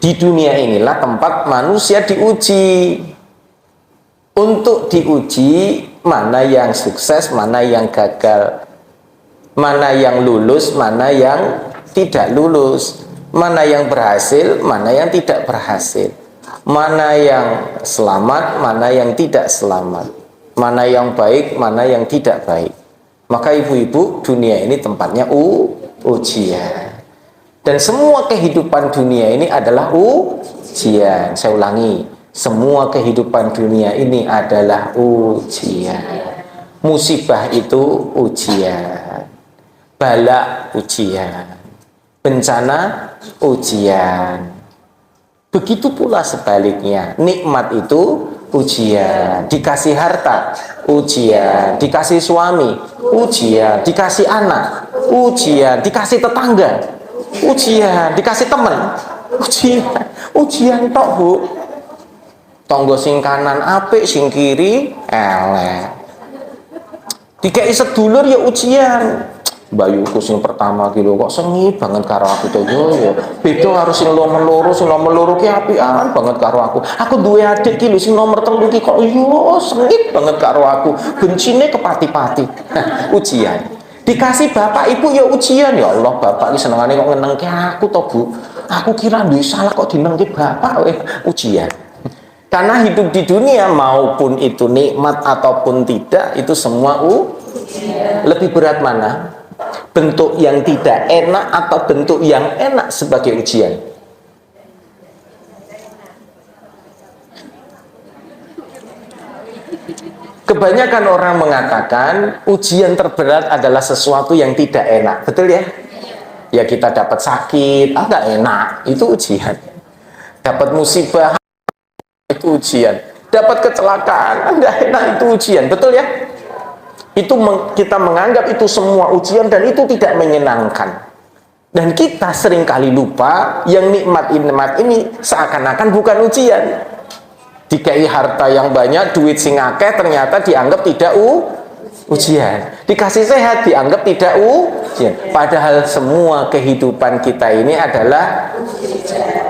di dunia inilah tempat manusia diuji. Untuk diuji mana yang sukses, mana yang gagal, mana yang lulus, mana yang tidak lulus, mana yang berhasil, mana yang tidak berhasil, mana yang selamat, mana yang tidak selamat, mana yang baik, mana yang tidak baik. Maka ibu-ibu, dunia ini tempatnya ujian. Dan semua kehidupan dunia ini adalah ujian. Saya ulangi, semua kehidupan dunia ini adalah ujian. Musibah itu ujian, bala ujian, bencana ujian. Begitu pula sebaliknya, nikmat itu ujian, dikasih harta ujian, dikasih suami ujian, dikasih anak ujian, dikasih tetangga ujian, dikasih teman ujian tok Bu. Tonggo sing kanan apik, sing kiri elek. Dikai sedulur ya ujian. Bayuku sing pertama ki lho kok sengit banget karo aku to yo. Beda karo sing nomor loro ki apian banget karo aku. Aku duwe adik ki lho sing nomor 3 ki kok yo sengit banget karo aku. Bencine kepati-pati. Ujian. Dikasih bapak ibu ya ujian. Ya Allah, bapak ki senengane kok ngenengke aku to, Bu. Aku kira duwe salah kok dinengke bapak ujian. Karena hidup di dunia maupun itu nikmat ataupun tidak, itu semua lebih berat mana? Bentuk yang tidak enak atau bentuk yang enak sebagai ujian? Kebanyakan orang mengatakan ujian terberat adalah sesuatu yang tidak enak. Betul ya? Ya kita dapat sakit, nggak enak, itu ujian. Dapat musibah, itu ujian. Dapat kecelakaan, nggak enak, itu ujian. Betul ya? Itu kita menganggap itu semua ujian dan itu tidak menyenangkan. Dan kita seringkali lupa yang nikmat-nikmat ini seakan-akan bukan ujian. Dikai harta yang banyak, duit sing akeh ternyata dianggap tidak ujian. Dikasih sehat dianggap tidak ujian. Padahal semua kehidupan kita ini adalah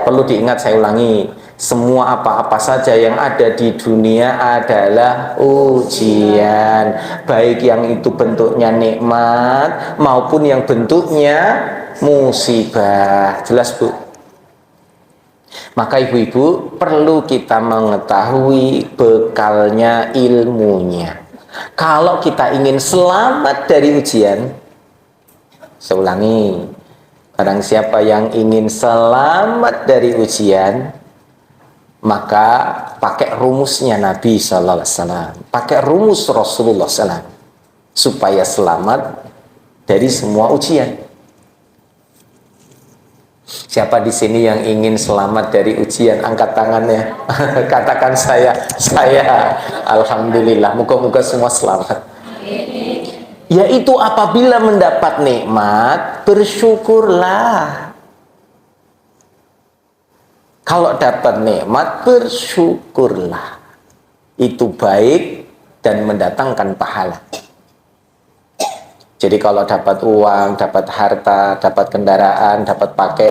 perlu diingat, saya ulangi. Semua apa-apa saja yang ada di dunia adalah ujian. Baik yang itu bentuknya nikmat maupun yang bentuknya musibah. Jelas Bu? Maka ibu-ibu perlu kita mengetahui bekalnya ilmunya. Kalau kita ingin selamat dari ujian, saya ulangi, barang siapa yang ingin selamat dari ujian, maka pakai rumusnya Nabi Sallallahu Alaihi Wasallam, pakai rumus Rasulullah SAW, supaya selamat dari semua ujian. Siapa di sini yang ingin selamat dari ujian? Angkat tangannya. Katakan saya. Alhamdulillah. Moga-moga semua selamat. Yaitu apabila mendapat nikmat, bersyukurlah. Kalau dapat nikmat, bersyukurlah. itu baik dan mendatangkan pahala. Jadi kalau dapat uang, dapat harta, dapat kendaraan, dapat pakai,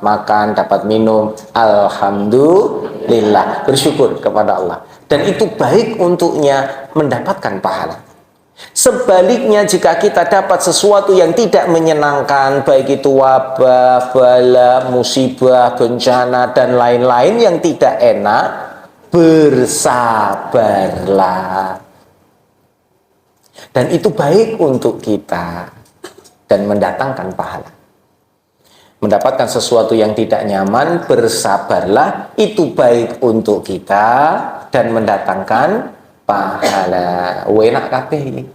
makan, dapat minum, alhamdulillah, bersyukur kepada Allah. Dan itu baik untuknya mendapatkan pahala. Sebaliknya jika kita dapat sesuatu yang tidak menyenangkan, baik itu wabah, bala, musibah, bencana, dan lain-lain yang tidak enak, bersabarlah. Dan itu baik untuk kita dan mendatangkan pahala. Mendapatkan sesuatu yang tidak nyaman, bersabarlah, itu baik untuk kita dan mendatangkan pahala. Enak kabeh.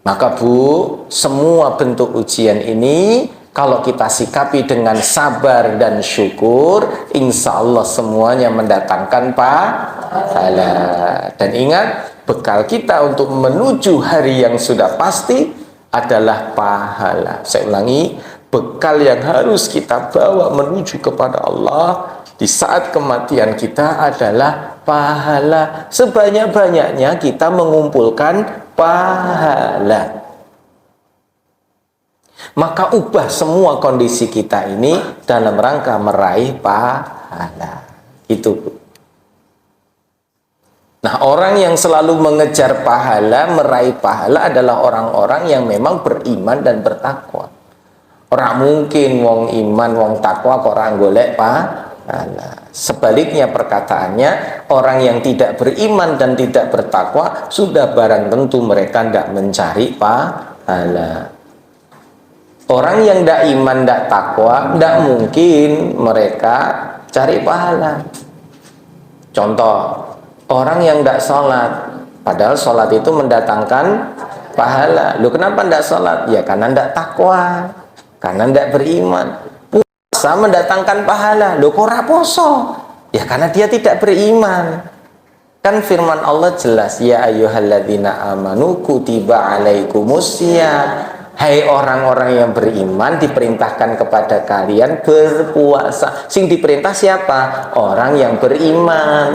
Maka Bu, semua bentuk ujian ini kalau kita sikapi dengan sabar dan syukur, insya Allah semuanya mendatangkan pahala. Dan ingat, bekal kita untuk menuju hari yang sudah pasti adalah pahala. Saya ulangi, bekal yang harus kita bawa menuju kepada Allah di saat kematian kita adalah pahala. Sebanyak-banyaknya kita mengumpulkan pahala. Maka ubah semua kondisi kita ini dalam rangka meraih pahala. Itu Bu. Nah, orang yang selalu mengejar pahala, meraih pahala adalah orang-orang yang memang beriman dan bertakwa. Orang mungkin wong iman, wong takwa kok orang golek pahala. Sebaliknya perkataannya, orang yang tidak beriman dan tidak bertakwa, sudah barang tentu mereka tidak mencari pahala. Orang yang tidak iman, tidak takwa, tidak mungkin mereka cari pahala. Contoh, orang yang tidak sholat, padahal sholat itu mendatangkan pahala. Loh, kenapa tidak sholat? Ya karena tidak takwa, karena tidak beriman. Puasa mendatangkan pahala. Loh, kok ora poso? Ya karena dia tidak beriman. Kan firman Allah jelas, ya ayyuhalladzina amanu kutiba alaikumusiyam. Hai orang-orang yang beriman, diperintahkan kepada kalian berpuasa. Sing diperintah siapa? Orang yang beriman.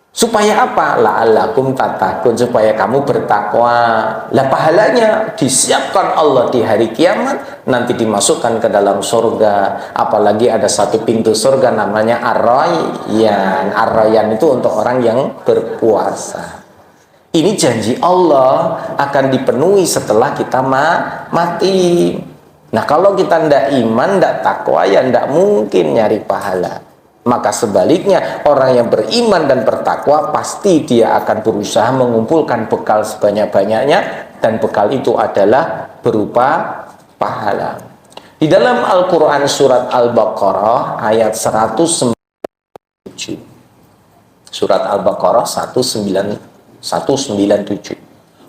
Supaya apa? La'allakum tattaqun, supaya kamu bertakwa. Lah pahalanya disiapkan Allah di hari kiamat, nanti dimasukkan ke dalam surga. Apalagi ada satu pintu surga namanya Ar-Rayyan. Ar-Rayyan itu untuk orang yang berpuasa. Ini janji Allah akan dipenuhi setelah kita mati. Nah, kalau kita ndak iman, ndak takwa, ya ndak mungkin nyari pahala. Maka sebaliknya, orang yang beriman dan bertakwa pasti dia akan berusaha mengumpulkan bekal sebanyak-banyaknya, dan bekal itu adalah berupa pahala. Di dalam Al-Quran surat Al-Baqarah ayat 197. Surat Al-Baqarah 197.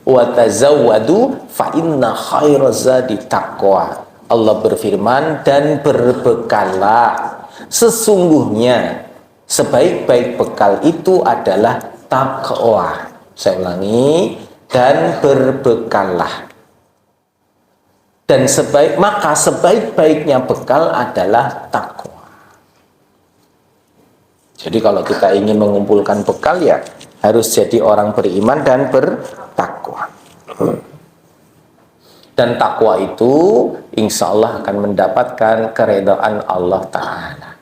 Wa tazawwadu fa inna khairaz zadi taqwa. Allah berfirman, dan berbekallah, sesungguhnya sebaik-baik bekal itu adalah takwa. Saya ulangi, dan berbekallah. Dan maka sebaik-baiknya bekal adalah takwa. Jadi kalau kita ingin mengumpulkan bekal, ya harus jadi orang beriman dan bertakwa. Dan takwa itu insya Allah akan mendapatkan keredaan Allah Ta'ala.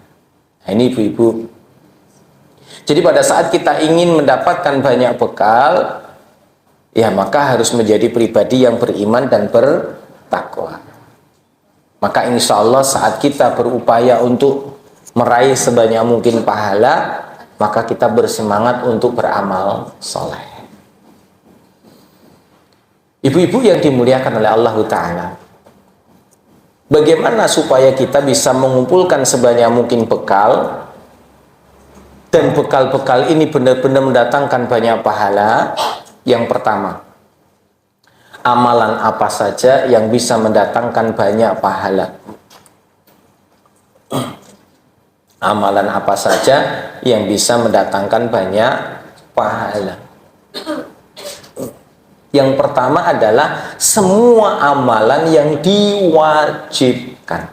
Nah, ini ibu-ibu. Jadi pada saat kita ingin mendapatkan banyak bekal, ya maka harus menjadi pribadi yang beriman dan bertakwa. Maka insya Allah saat kita berupaya untuk meraih sebanyak mungkin pahala, maka kita bersemangat untuk beramal soleh. Ibu-ibu yang dimuliakan oleh Allah Ta'ala, bagaimana supaya kita bisa mengumpulkan sebanyak mungkin bekal, dan bekal-bekal ini benar-benar mendatangkan banyak pahala? Yang pertama, amalan apa saja yang bisa mendatangkan banyak pahala? Amalan apa saja yang bisa mendatangkan banyak pahala? Yang pertama adalah semua amalan yang diwajibkan.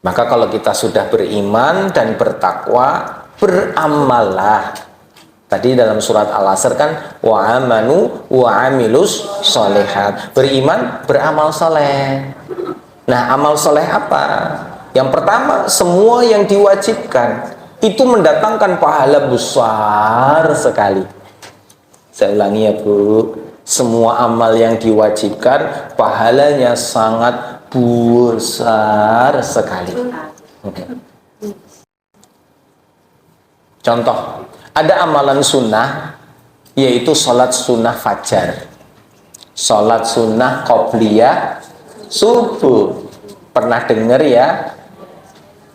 Maka kalau kita sudah beriman dan bertakwa, beramallah. Tadi dalam surat Al-Asr kan, wa amanu wa amilus solehat. Beriman, beramal soleh. Nah, amal soleh apa? Yang pertama, semua yang diwajibkan itu mendatangkan pahala besar sekali. Saya ulangi ya Bu, semua amal yang diwajibkan pahalanya sangat besar sekali. Contoh, ada amalan sunnah, yaitu sholat sunnah fajar, sholat sunnah qobliyah subuh. Pernah dengar ya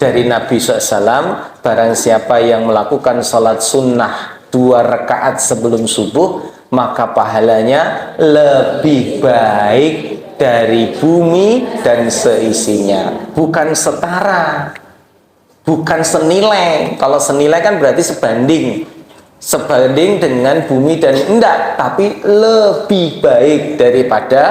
dari Nabi SAW, barang siapa yang melakukan sholat sunnah 2 rakaat sebelum subuh, maka pahalanya lebih baik dari bumi dan seisinya. Bukan setara, bukan senilai. Kalau senilai kan berarti sebanding dengan bumi dan enggak, tapi lebih baik daripada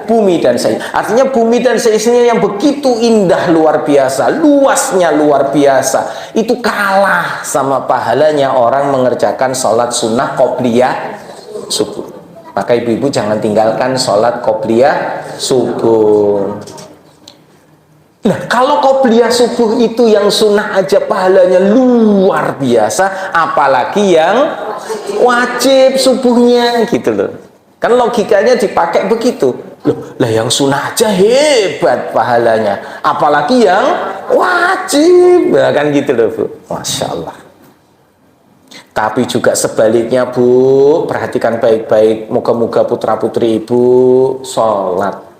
bumi dan seisinya. Artinya bumi dan seisinya yang begitu indah luar biasa, luasnya luar biasa, itu kalah sama pahalanya orang mengerjakan sholat sunnah qobliyah subuh. Maka ibu-ibu jangan tinggalkan sholat qobliyah subuh. Nah, kalau qobliyah subuh itu yang sunnah aja pahalanya luar biasa, apalagi yang wajib subuhnya, gitu loh. Kan logikanya dipakai begitu. Loh, lah yang sunnah aja hebat pahalanya, apalagi yang wajib. Nah, kan gitu loh Bu. Masya Allah. Tapi juga sebaliknya Bu, perhatikan baik-baik. Moga-moga putra-putri ibu sholat.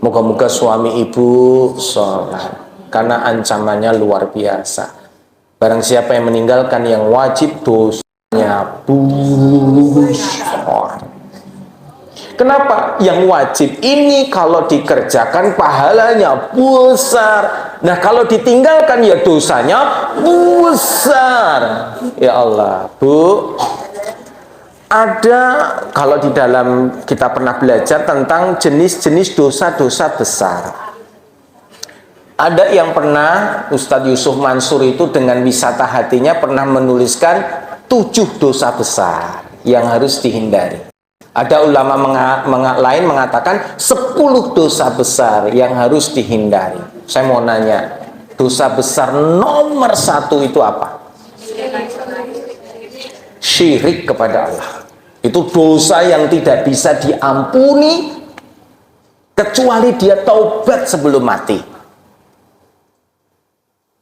Moga-moga suami ibu sholat, karena ancamannya luar biasa. Barang siapa yang meninggalkan yang wajib, dosanya besar. Kenapa? Yang wajib ini kalau dikerjakan pahalanya besar. Nah, kalau ditinggalkan ya dosanya besar. Ya Allah, Bu. Ada, kalau di dalam kita pernah belajar tentang jenis-jenis dosa-dosa besar. Ada yang pernah Ustadz Yusuf Mansur itu dengan wisata hatinya pernah menuliskan 7 dosa besar yang harus dihindari. Ada ulama lain mengatakan 10 dosa besar yang harus dihindari. Saya mau nanya, dosa besar nomor 1 itu apa? Syirik kepada Allah. Itu dosa yang tidak bisa diampuni kecuali dia taubat sebelum mati.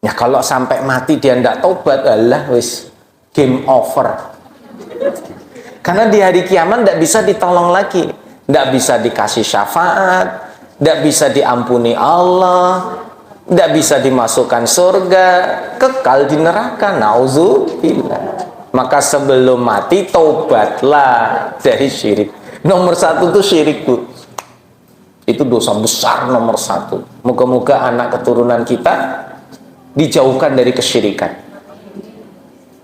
Ya kalau sampai mati dia tidak taubat, Allah wis game over. Karena di hari kiamat tidak bisa ditolong lagi, tidak bisa dikasih syafaat, tidak bisa diampuni Allah, tidak bisa dimasukkan surga, kekal di neraka. Nauzubillah. Maka sebelum mati taubatlah dari syirik. Nomor 1 itu syirik Bu. Itu dosa besar nomor 1. Moga-moga anak keturunan kita dijauhkan dari kesyirikan.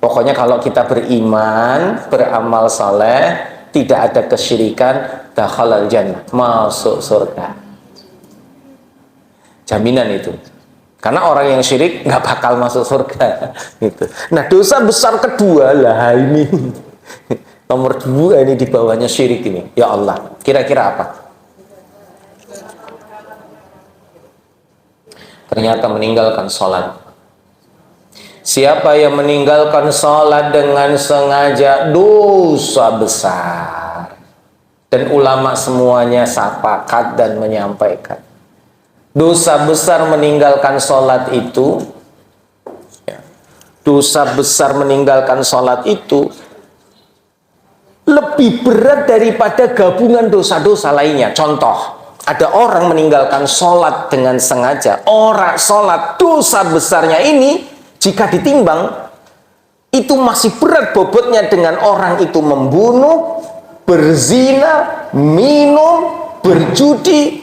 Pokoknya kalau kita beriman, beramal saleh, tidak ada kesyirikan, dakhalal jannah, masuk surga. Jaminan itu. Karena orang yang syirik nggak bakal masuk surga, gitu. Nah, dosa besar kedua lah ini, nomor 2 ini di bawahnya syirik ini. Ya Allah, kira-kira apa? Ternyata meninggalkan sholat. Siapa yang meninggalkan sholat dengan sengaja, dosa besar. Dan ulama semuanya sepakat dan menyampaikan, dosa besar meninggalkan sholat itu, dosa besar meninggalkan sholat itu lebih berat daripada gabungan dosa-dosa lainnya. Contoh, ada orang meninggalkan sholat dengan sengaja, orang sholat, dosa besarnya ini jika ditimbang itu masih berat bobotnya dengan orang itu membunuh, berzina, minum, berjudi.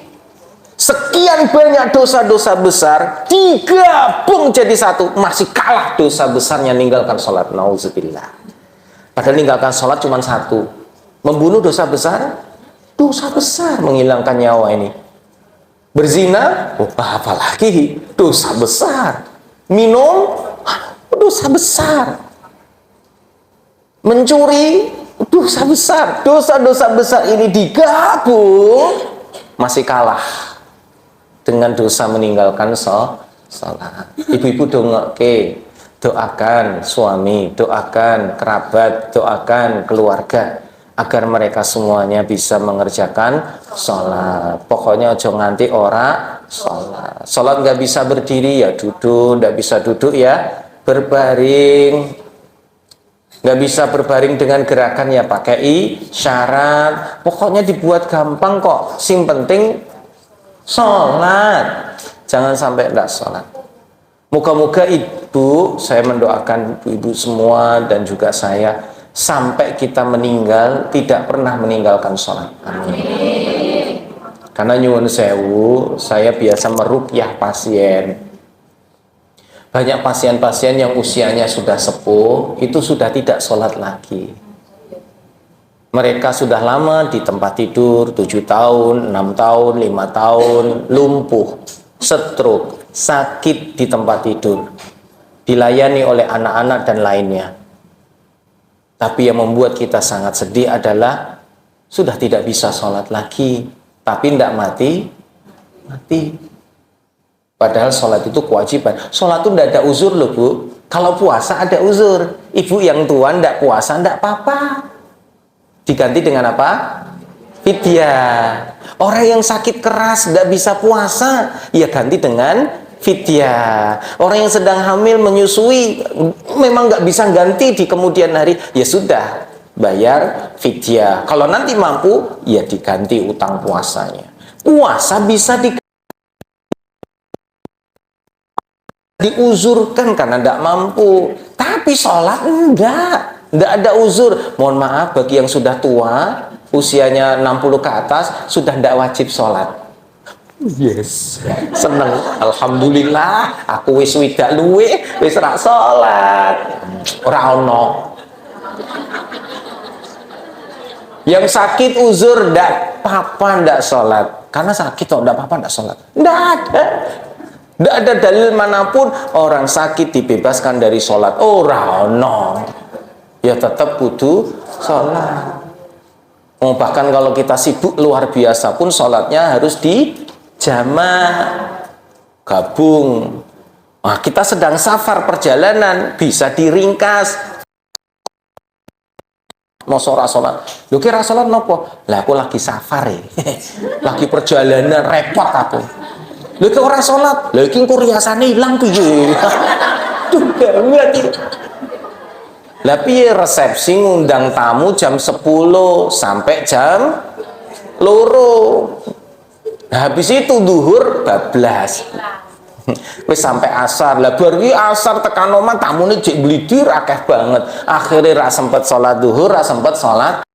Sekian banyak dosa-dosa besar digabung jadi satu, masih kalah dosa besarnya meninggalkan sholat. Nauzubillah. Padahal meninggalkan sholat cuma 1. Membunuh dosa besar, dosa besar menghilangkan nyawa ini. Berzina, apalagi dosa besar. Minum, dosa besar. Mencuri, dosa besar. Dosa-dosa besar ini digabung, masih kalah dengan dosa meninggalkan sholat. Ibu-ibu doakan suami, doakan kerabat, doakan keluarga, agar mereka semuanya bisa mengerjakan sholat. Pokoknya ojo nganti ora sholat. Sholat nggak bisa berdiri ya duduk, nggak bisa duduk ya berbaring. Nggak bisa berbaring dengan gerakan ya pakai isyarat. Pokoknya dibuat gampang kok. Sing penting sholat. Jangan sampai nggak sholat. Moga-moga ibu, saya mendoakan ibu-ibu semua dan juga saya, sampai kita meninggal tidak pernah meninggalkan sholat. Amin. Karena nyuwun sewu, saya biasa meruqyah pasien. Banyak pasien-pasien yang usianya sudah sepuh, itu sudah tidak sholat lagi. Mereka sudah lama di tempat tidur, 7 tahun, 6 tahun, 5 tahun, lumpuh, stroke, sakit di tempat tidur, dilayani oleh anak-anak dan lainnya. Tapi yang membuat kita sangat sedih adalah sudah tidak bisa sholat lagi, tapi tidak mati. Padahal sholat itu kewajiban. Sholat itu tidak ada uzur loh bu. Kalau puasa ada uzur. Ibu yang tua tidak puasa tidak apa-apa. Diganti dengan apa? Fidyah. Orang yang sakit keras tidak bisa puasa, ya ganti dengan fidyah. Orang yang sedang hamil menyusui memang nggak bisa ganti di kemudian hari, ya sudah bayar fidyah. Kalau nanti mampu, ya diganti utang puasanya. Puasa bisa diuzurkan karena tidak mampu, tapi sholat enggak ada uzur. Mohon maaf bagi yang sudah tua, usianya 60 ke atas, sudah tidak wajib sholat. Yes, seneng, alhamdulillah, aku wis widak luwe, wis rak sholat, ora ono. Yang sakit uzur ndak apa-apa ndak sholat, karena sakit kok ndak apa-apa ndak sholat, ndak ada. Tidak ada dalil manapun orang sakit dibebaskan dari sholat. Oh, rano. Ya tetap kudu sholat. Oh, bahkan kalau kita sibuk luar biasa pun sholatnya harus dijamak, gabung. Nah, kita sedang safar perjalanan, bisa diringkas. Mau sholat. Lu kira sholat nopo? Lah aku lagi safar ya. Lagi perjalanan, repot aku. Lha kok ora salat? Lha iki engko riasane ilang piye? Duh, gawat. Lah piye resepsi ngundang tamu jam 10 sampai jam 2. Nah, habis itu zuhur bablas. Wis sampai asar. Lah bar iki asar tekan omah tamune jek blidir akeh banget. Akhire ra sempet salat zuhur, ra sempet salat.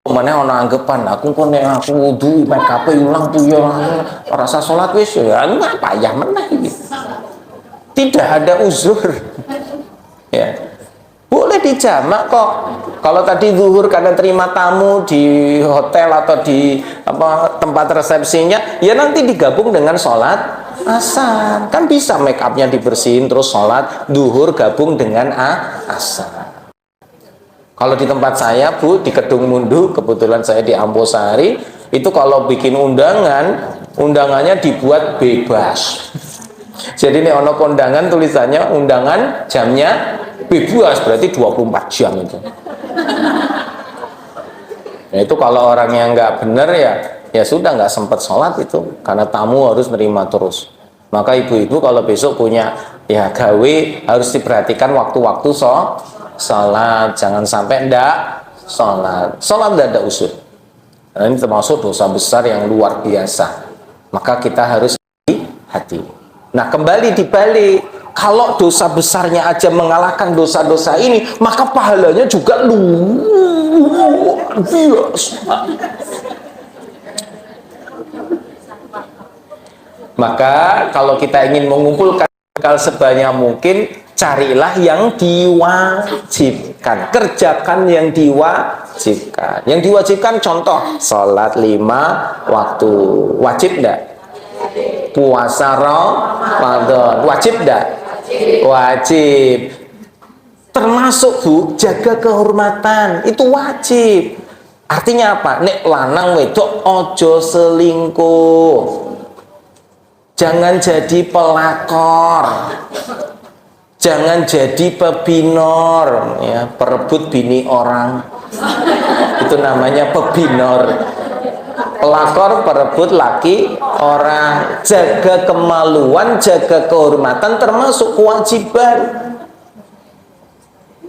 Mana ana anggapan aku kok nek aku wudu make up ilang tuh ya rasa salat wis ya enggak payah meneh iki. Tidak ada uzur. Ya. Boleh dijamak kok. Kalau tadi zuhur karena terima tamu di hotel atau di tempat resepsinya, ya nanti digabung dengan sholat asar. Kan bisa make upnya dibersihin terus sholat zuhur gabung dengan asar. Kalau di tempat saya bu, di Kedung Mundu, kebetulan saya di Amposari, itu kalau bikin undangannya dibuat bebas. Jadi ini ono kondangan tulisannya undangan jamnya bebas, berarti 24 jam itu. Nah itu kalau orang yang nggak bener ya sudah nggak sempat sholat itu, karena tamu harus nerima terus. Maka ibu-ibu kalau besok punya ya gawe harus diperhatikan waktu-waktu sholat, jangan sampai ndak sholat ndak ada usul. Nah, ini termasuk dosa besar yang luar biasa, maka kita harus hati. Nah kembali dibalik, kalau dosa besarnya aja mengalahkan dosa-dosa ini, maka pahalanya juga luar biasa. Maka kalau kita ingin mengumpulkan bekal sebanyak mungkin, carilah yang diwajibkan, kerjakan yang diwajibkan. Yang diwajibkan contoh sholat 5 waktu, wajib enggak? puasa Ramadan. Wajib enggak? Wajib. Termasuk Bu, jaga kehormatan, itu wajib. Artinya apa? Nek lanang wedok ojo selingkuh. Jangan jadi pelakor. Jangan jadi pebinor, ya, perebut bini orang. Itu namanya pebinor. Pelakor, perebut laki orang. Jaga kemaluan, jaga kehormatan termasuk kewajiban.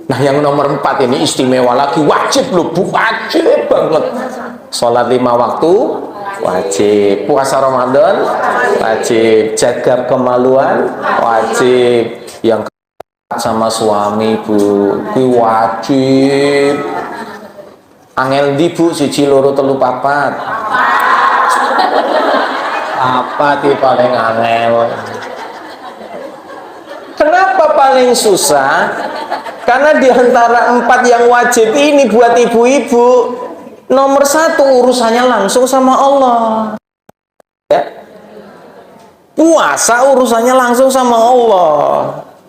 Nah, yang nomor 4 ini istimewa lagi, wajib loh Bu, wajib banget. Sholat 5 waktu wajib, puasa Ramadan wajib, jaga kemaluan wajib. Yang sama suami Bu, kuwi wajib. Angel ndi Bu, 1 2 3 4. Apa ti paling angel? Kenapa paling susah? Karena di antara 4 yang wajib ini buat ibu-ibu, nomor 1 urusannya langsung sama Allah. Ya. Puasa urusannya langsung sama Allah.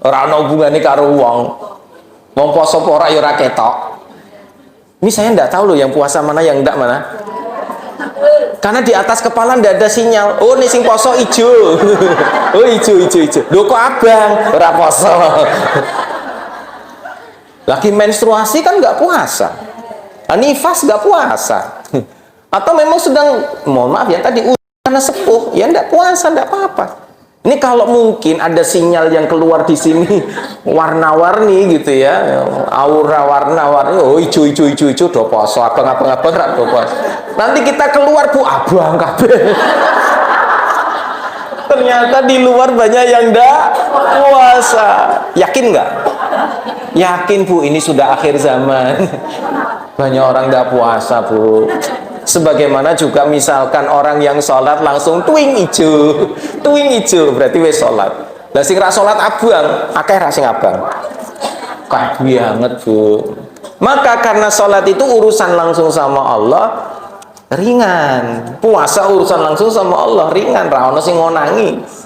Ora ana hubungane karo wong. Wong poso ora ya ora ketok. Ini saya enggak tahu loh yang puasa mana yang enggak mana. Karena di atas kepala enggak ada sinyal. Oh, nih sing poso ijo. Oh, ijo. Lho kok abang ora poso. Lagi menstruasi kan nggak puasa. Nifas nggak puasa. Atau memang sedang, mohon maaf ya tadi karena sepuh, ya nggak puasa, nggak apa-apa. Ini kalau mungkin ada sinyal yang keluar di sini warna-warni gitu ya, aura warna-warni, oh ijo do poso, abang rak do poso. Nanti kita keluar Bu, abang kabeh. Ternyata di luar banyak yang ndak puasa. Yakin nggak? Yakin Bu, ini sudah akhir zaman. Banyak orang nggak puasa Bu. Sebagaimana juga misalkan orang yang sholat langsung tuing ijo berarti wis sholat. Lah sing ra sholat abang, akeh ra sing abang. Kabeh banget Bu. Maka karena sholat itu urusan langsung sama Allah, ringan. Puasa urusan langsung sama Allah, ringan, ra ono sing ngonangi.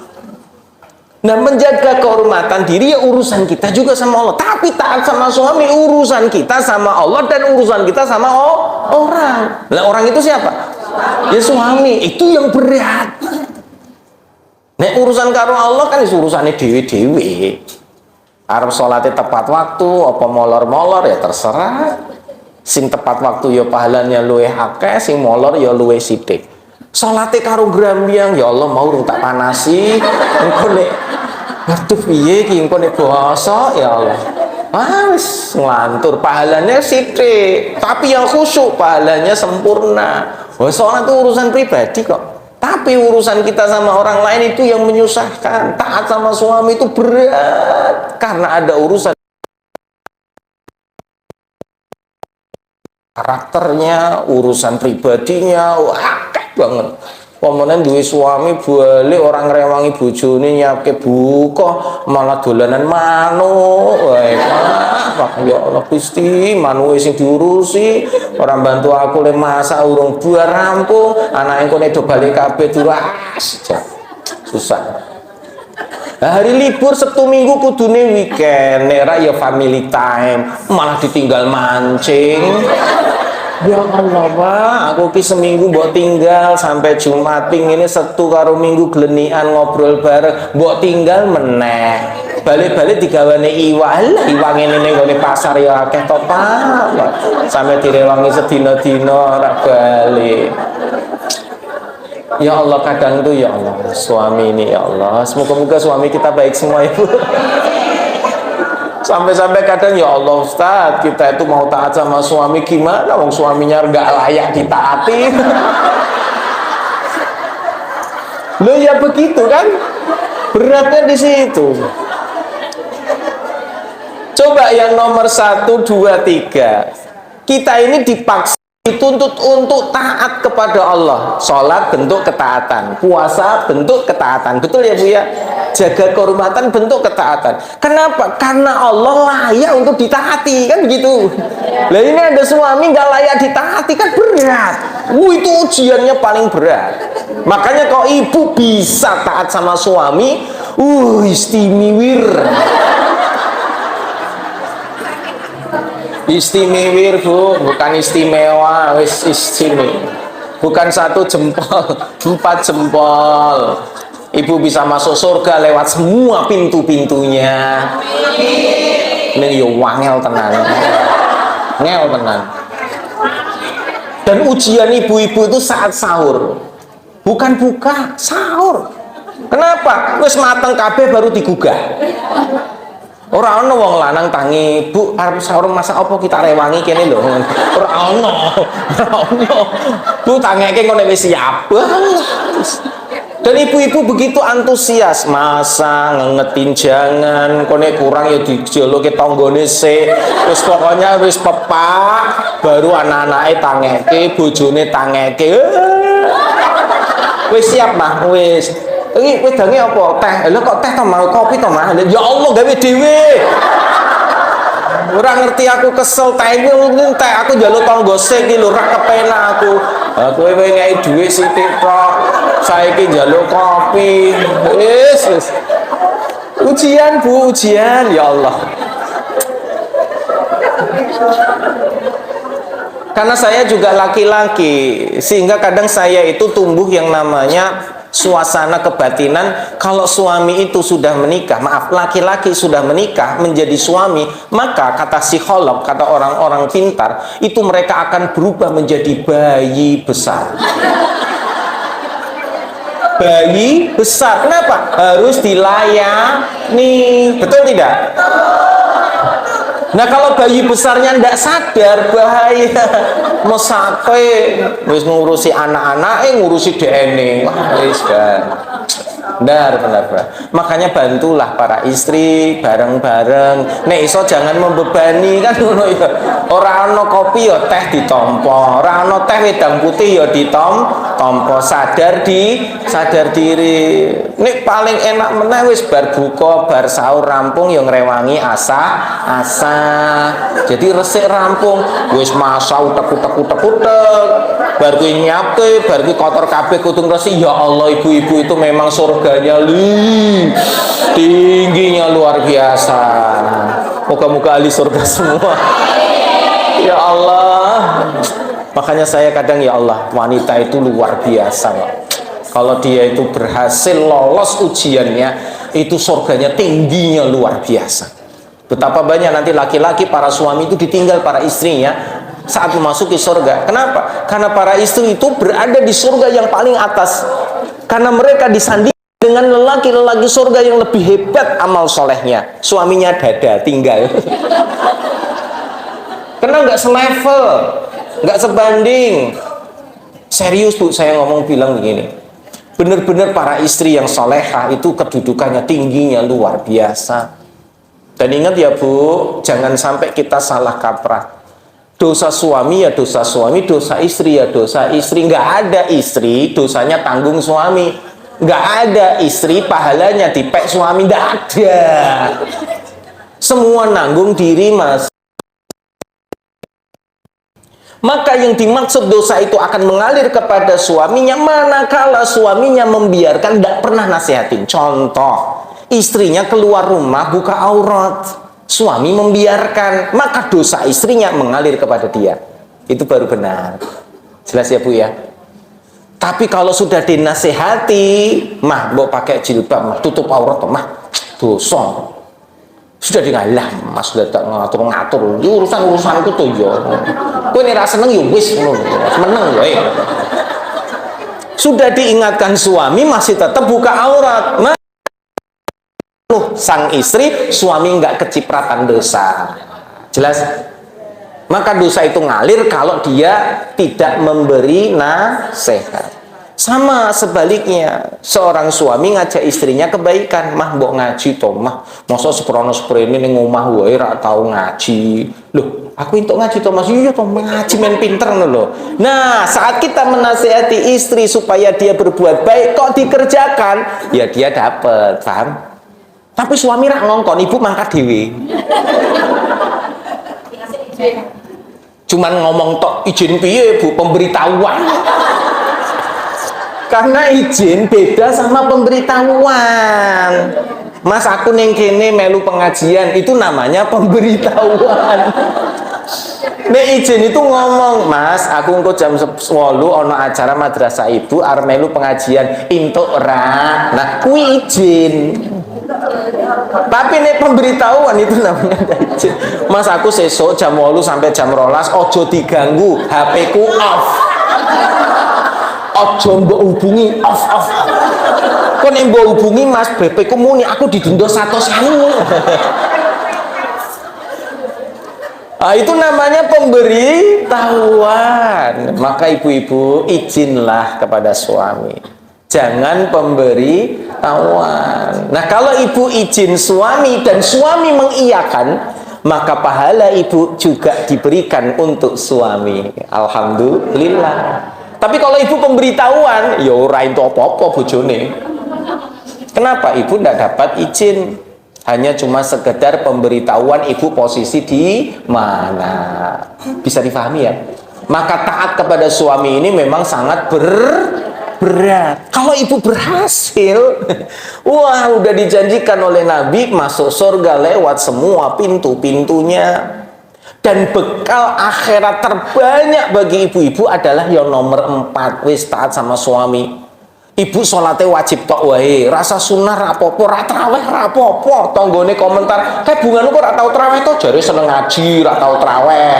Nah, menjaga kehormatan diri ya urusan kita juga sama Allah. Tapi taat sama suami urusan kita sama Allah dan urusan kita sama orang. Nah, orang itu siapa? Ya suami. Itu yang berat. Nah, urusan karo Allah kan urusannya dewi-dewi. Arep sholatnya tepat waktu, apa molor-molor ya terserah. Sing tepat waktu ya pahalanya luwih akeh, sing molor ya luwih sithik. Salate karo grambyang ya Allah mau tak panasi engko nek waduh piye iki engko nek basa ya Allah wis nglantur pahalanya sithik tapi yang khusyuk pahalanya sempurna. Salat itu urusan pribadi kok, tapi urusan kita sama orang lain itu yang menyusahkan. Taat sama suami itu berat karena ada urusan karakternya, urusan pribadinya, wah banget. Pemenang duwe suami balik orang ngrewangi bojone nyiapke buka malah dolanan manuk. Wae Pak, ya Allah Gusti, manuke sing diurusi, orang bantu aku le masak urung buar rampung, anake engko nek do balik kabeh duras. Susah. Nah, hari libur Sabtu Minggu kudune weekend, nek ra ya family time, malah ditinggal mancing. Ya Allah Pak, aku ki seminggu mbok tinggal sampai Jumat ping ini Sabtu karo Minggu glenian ngobrol bareng, mbok tinggal meneh. Balik-balik digawane iwak. Iwak ngene ning gone pasar ya akeh to Pak. Sampai direwangi sedina-dina ora balik. Ya Allah, kadang tuh ya Allah, suami ini ya Allah. Semoga-moga suami kita baik semua ya Bu. Sampai-sampai kadang ya Allah Ustaz, kita itu mau taat sama suami gimana wong suaminya nggak layak ditaati. Loh ya begitu kan, beratnya di situ. Coba yang nomor 1, 2, 3, kita ini dipaksa dituntut untuk taat kepada Allah. Sholat bentuk ketaatan, puasa bentuk ketaatan, betul ya Bu ya? Jaga kehormatan bentuk ketaatan. Kenapa? Karena Allah layak untuk ditaati, kan begitu. Lah ini ada suami nggak layak ditaati, kan berat. Itu ujiannya paling berat. Makanya kalau ibu bisa taat sama suami, istimewir. Istimewir, Bu, bukan istimewa, wis istimewa. Bukan 1 jempol, 4 jempol. Ibu bisa masuk surga lewat semua pintu-pintunya. Ini yo wangel tenan. Ngel tenan. Dan ujian ibu-ibu itu saat sahur. Bukan buka, sahur. Kenapa? Wis mateng kabeh baru digugah. Ora ana wong lanang tangi, "Bu, arep sahur masak apa kita rewangi kene lho." Ora ana. Bu, tangeke ngene wis siap. Dan ibu-ibu begitu antusias masak, ngengetin jangan, kone kurang ya dijoloke tanggane sik. Terus pokoknya wis pepak, baru anak-anake tangeke, bojone tangeke. Wis siap, Mah, wis. Iki wedange apa? Teh. Lho kok teh to mau kopi to, Mah? Ya Allah gawe dhewe. Ora ngerti aku kesel teh aku njaluk tangga sik iki lho ra kepenak aku. Kowe ngeki dhuwit sithik tok. Saiki njaluk kopi. Wis. Ujian, Bu, ujian. Ya Allah. Karena saya juga laki-laki, sehingga kadang saya itu tumbuh yang namanya suasana kebatinan. Kalau suami itu sudah menikah, maaf, laki-laki sudah menikah menjadi suami, maka kata psikolog, kata orang-orang pintar, itu mereka akan berubah menjadi bayi besar. Bayi besar. Kenapa? Harus dilayani. Betul tidak? Nah kalau bayi besarnya tidak sadar, bahaya. Mau sampai wis ngurusi anak-anak, ngurusi DNA. Wah, wis kan. Benar. Makanya bantulah para istri bareng-bareng. Nek iso jangan membebani, kan ngono ya. Ora ana kopi ya teh ditampa, ora ana teh wedang putih ya ditampa. Sadar diri. Nek paling enak meneh wis bar buka, bar sahur rampung ya ngrewangi asa. Jadi resik rampung, wis masak utek. Bar kuwi nyapke, bar kuwi kotor kabeh kudu resik. Ya Allah, ibu-ibu itu memang surganya tingginya luar biasa. Moga-moga ahli surga semua. Ya Allah. Makanya saya kadang, ya Allah, wanita itu luar biasa, Pak. Kalau dia itu berhasil lolos ujiannya, itu surganya tingginya luar biasa. Betapa banyak nanti laki-laki, para suami itu ditinggal para istrinya saat memasuki surga. Kenapa? Karena para istri itu berada di surga yang paling atas. Karena mereka disanding dengan lelaki-lelaki surga yang lebih hebat amal solehnya. Suaminya dada, tinggal. Karena nggak selevel, nggak sebanding. Serius, Bu, saya bilang begini. Benar-benar para istri yang solehah itu kedudukannya tingginya luar biasa. Dan ingat ya, Bu, jangan sampai kita salah kaprah. Dosa suami ya dosa suami, dosa istri ya dosa istri. Nggak ada istri dosanya tanggung suami, nggak ada istri pahalanya dipek suami, nggak ada. Semua nanggung diri, Mas. Maka yang dimaksud dosa itu akan mengalir kepada suaminya manakala suaminya membiarkan, tidak pernah nasihatin. Contoh, istrinya keluar rumah buka aurat, suami membiarkan, maka dosa istrinya mengalir kepada dia. Itu baru benar. Jelas ya, Bu ya? Tapi kalau sudah dinasehati, mah mbok pakai jilbab, mah tutup aurat, mah dosa. Sudah ngalah, Mas datang ngatur-ngatur. Ini urusan-urusanku tuh ya. Kowe nek ra seneng ya wis ngono. Meneng wae. Sudah diingatkan suami masih tetap buka aurat. Sang istri, suami nggak kecipratan dosa. Jelas? Maka dosa itu ngalir kalau dia tidak memberi nasihat. Sama sebaliknya, seorang suami ngajak istrinya kebaikan, mah mbok ngaji toh, mah masa seprono sprene ning omah wae ra tau ngaji. Loh, Aku untuk ngaji to Mas, iya to ngaji men pinter lho. Nah, saat kita menasihati istri supaya dia berbuat baik kok dikerjakan, ya dia dapat, paham? Tapi suami rak ngongkon, ibu mangkat dhewe. Cuman ngomong tok izin piye Bu, pemberitahuan. Karena izin beda sama pemberitahuan. Mas aku neng kene melu pengajian, itu namanya pemberitahuan. Nek izin itu ngomong, Mas, aku engko jam 10 ono acara madrasah ibu arep melu pengajian, entuk ra. Nah, kuwi izin. Tapi nek pemberitahuan itu namanya izin. Mas, aku sesuk jam 8 sampai jam 12 ojo diganggu, HP ku off. Ojo mbok hubungi, off. Kok nek mbok hubungi Mas, BP ku muni aku didenda 100.000. Nah, itu namanya pemberitahuan. Maka ibu-ibu izinlah kepada suami, jangan pemberitahuan. Nah, kalau ibu izin suami dan suami mengiyakan, maka pahala ibu juga diberikan untuk suami. Alhamdulillah. Tapi kalau ibu pemberitahuan, ya ora entuk apa-apa bojone. Kenapa ibu tidak dapat izin? Hanya cuma sekedar pemberitahuan ibu posisi di mana. Bisa difahami ya? Maka taat kepada suami ini memang sangat berat. Kalau ibu berhasil, wah udah dijanjikan oleh Nabi masuk surga lewat semua pintu-pintunya. Dan bekal akhirat terbanyak bagi ibu-ibu adalah yang nomor 4, wis taat sama suami. Ibu sholatnya wajib tok wae, rasa sunnah rapopo, ratraweh rapopo. Tonggone komentar, kayak bunga lu kok ratau traweh tuh, jadi seneng ngaji, ratau traweh.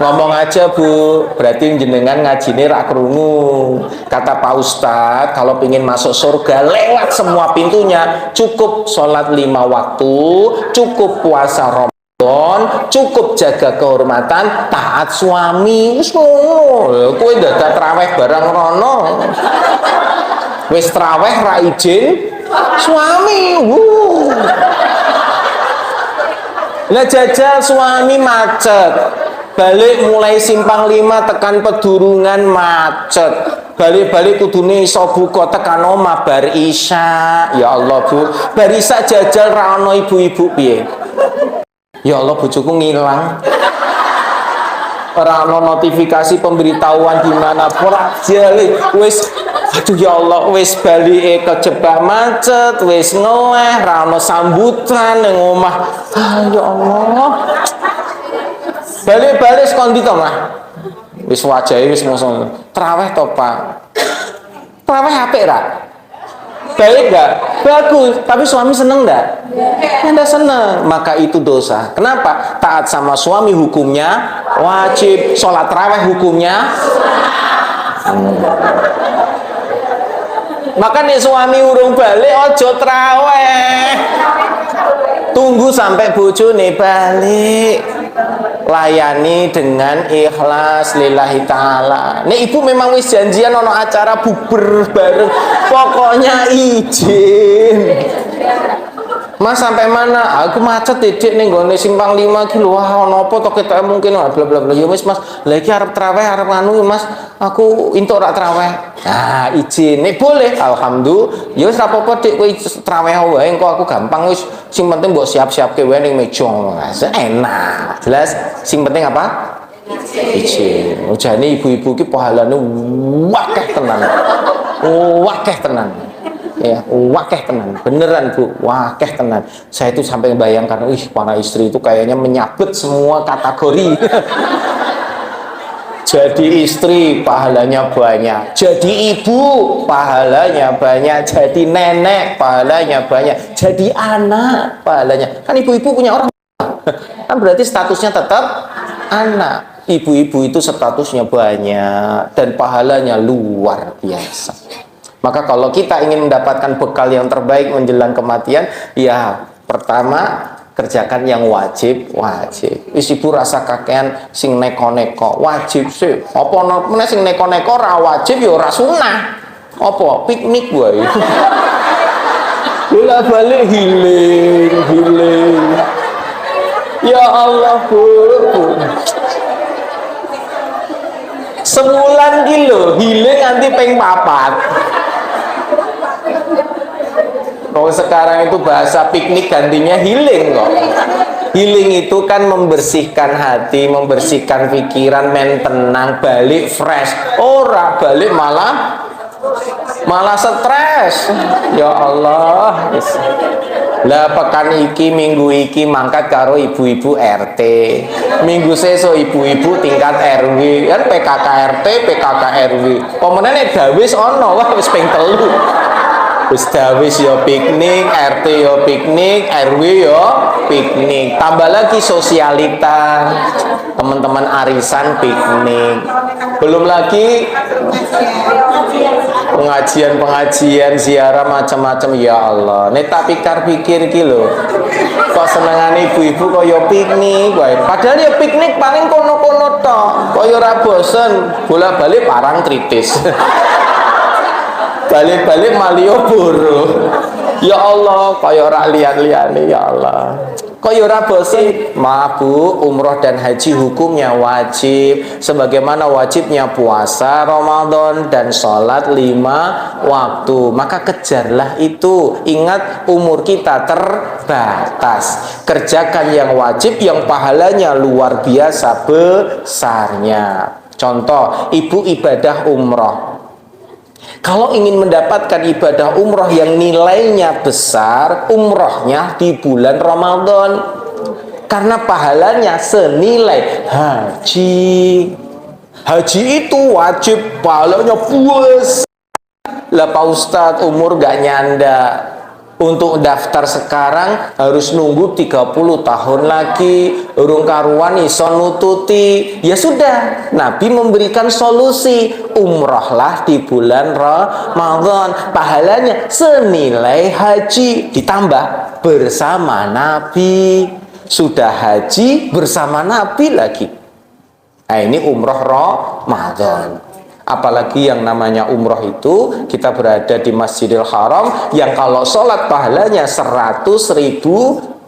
Ngomong aja Bu, berarti jenengan ngajine rak krungu. Kata Pak Ustadz, kalau pingin masuk surga lewat semua pintunya, cukup sholat 5 waktu, cukup puasa Ramadan, cukup jaga kehormatan, taat suami. Wis ngono. Kowe dadak traweh barang rono. Wis traweh ra izin suami. Lah jajal suami macet. Balik mulai Simpang 5 tekan Pedurungan macet. Balik-balik kudune iso buka tekan omah bar isya. Ya Allah Bu, bar isya jajal ra ono ibu-ibu piye? Ya Allah bojoku ngilang. Ora ono notifikasi pemberitahuan di mana ora jale wis aduh ya Allah wis balike kejebak macet, wis ngeleh, ra ono sambutan ning omah. Ah ya Allah. Balik-balik sekondi to Mas. Wis wajahe wis mosong. Traweh to Pak. Traweh apik ra? Baik gak? Bagus. Tapi suami seneng gak? Anda seneng. Maka itu dosa. Kenapa? Taat sama suami hukumnya wajib. Sholat tarawih hukumnya maka nih suami urung balik ojo tarawih. Tunggu sampai bojone balik. Layani dengan ikhlas lillahi ta'ala. Nek ibu memang wis janjian ono acara buber bareng, pokoknya izin. Mas sampai mana? Aku macet titik ning gone Simpang 5 ki lho. Wah ono apa to ketok mungkin bla bla bla. Ya wis Mas, lha iki arep traweh arep anu Mas. Aku entuk rak traweh. Nah, izin. Nek boleh alhamdulillah. Ya wis ra apa-apa Dik kowe traweh wae engko aku gampang wis. Sing penting mbok siap-siapke wae ning meja. Enak. Jelas sing penting apa? Izin. Ujane ibu-ibu ki pahalane wakeh tenan. Wakeh tenan. Ya, wakeh tenan, beneran Bu, wakeh tenan. Saya itu sampai bayangkan, para istri itu kayaknya menyabet semua kategori. Jadi istri pahalanya banyak, jadi ibu pahalanya banyak, jadi nenek pahalanya banyak, jadi anak pahalanya. Kan ibu-ibu punya orang kan berarti statusnya tetap anak. Ibu-ibu itu statusnya banyak dan pahalanya luar biasa. Maka kalau kita ingin mendapatkan bekal yang terbaik menjelang kematian, ya pertama kerjakan yang wajib. Wis ibu rasa kakean sing neko-neko, wajib sih. Apa meneh sing neko-neko ora wajib ya ora sunah. Apa piknik wae. Bola balik hiling. Ya Allah, Bu. Sebulan kilo hilang nanti peng papat. Kalau sekarang itu bahasa piknik gantinya healing kok. Healing itu kan membersihkan hati, membersihkan pikiran, men tenang, balik fresh. Ora balik malah stres. Ya Allah. Lah pekan iki minggu iki mangkat karo ibu-ibu RT. Minggu sesuk ibu-ibu tingkat RW. Kan PKK RT, PKK RW. Pemenane dawis ono wah wis ping 3. Wis dawis yo piknik, RT yo piknik, RW yo piknik. Tambah lagi sosialita. Teman-teman arisan piknik. Belum lagi pengajian ziarah macam-macam. Ya Allah, nek tak pikir iki lho, kok senengane ibu-ibu kaya piknik wae. Padahal ya piknik paling kono-kono tok, kaya ora bosen, bola-balik parang kritis. Balik-balik Malioboro. Ya Allah, kaya ora lian-liane. Ya Allah, kaya ora bosen. Maaf Bu, umroh dan haji hukumnya wajib, sebagaimana wajibnya puasa Ramadan dan sholat 5 waktu. Maka kejarlah itu. Ingat, umur kita terbatas. Kerjakan yang wajib, yang pahalanya luar biasa besarnya. Contoh, ibu ibadah umroh. Kalau ingin mendapatkan ibadah umroh yang nilainya besar, umrohnya di bulan Ramadan. Karena pahalanya senilai haji. Haji itu wajib, pahalanya puas. Lah Pak Ustadz, umur gak nyanda. Untuk daftar sekarang harus nunggu 30 tahun lagi. Urung karuan iso nututi. Ya sudah, Nabi memberikan solusi. Umrohlah di bulan Ramadan. Pahalanya senilai haji. Ditambah bersama Nabi. Sudah haji bersama Nabi lagi. Nah ini umroh Ramadan. Apalagi yang namanya umroh itu kita berada di Masjidil Haram yang kalau sholat pahalanya 100.000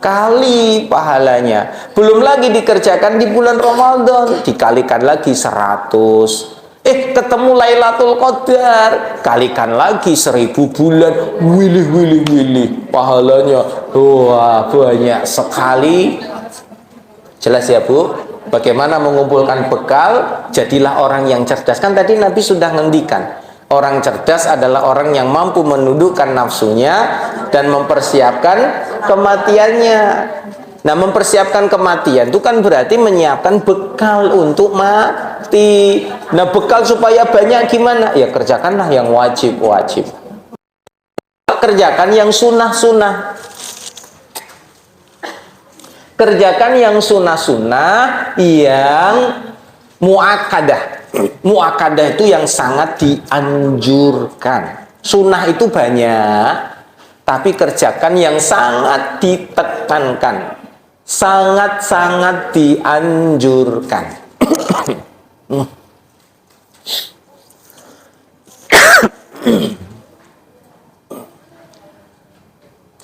kali pahalanya. Belum lagi dikerjakan di bulan Ramadan, dikalikan lagi 100. Ketemu Lailatul Qadar, kalikan lagi 1000 bulan. Wilih pahalanya wah banyak sekali. Jelas ya Bu? Bagaimana mengumpulkan bekal? Jadilah orang yang cerdas. Kan tadi Nabi sudah ngendikan, orang cerdas adalah orang yang mampu menundukkan nafsunya dan mempersiapkan kematiannya. Nah, mempersiapkan kematian itu kan berarti menyiapkan bekal untuk mati. Nah, bekal supaya banyak gimana? Ya kerjakanlah yang wajib-wajib. Kerjakan yang sunnah-sunnah. Kerjakan yang sunnah-sunnah, yang muakkadah. Muakkadah itu yang sangat dianjurkan. Sunnah itu banyak, tapi kerjakan yang sangat ditekankan. Sangat-sangat dianjurkan.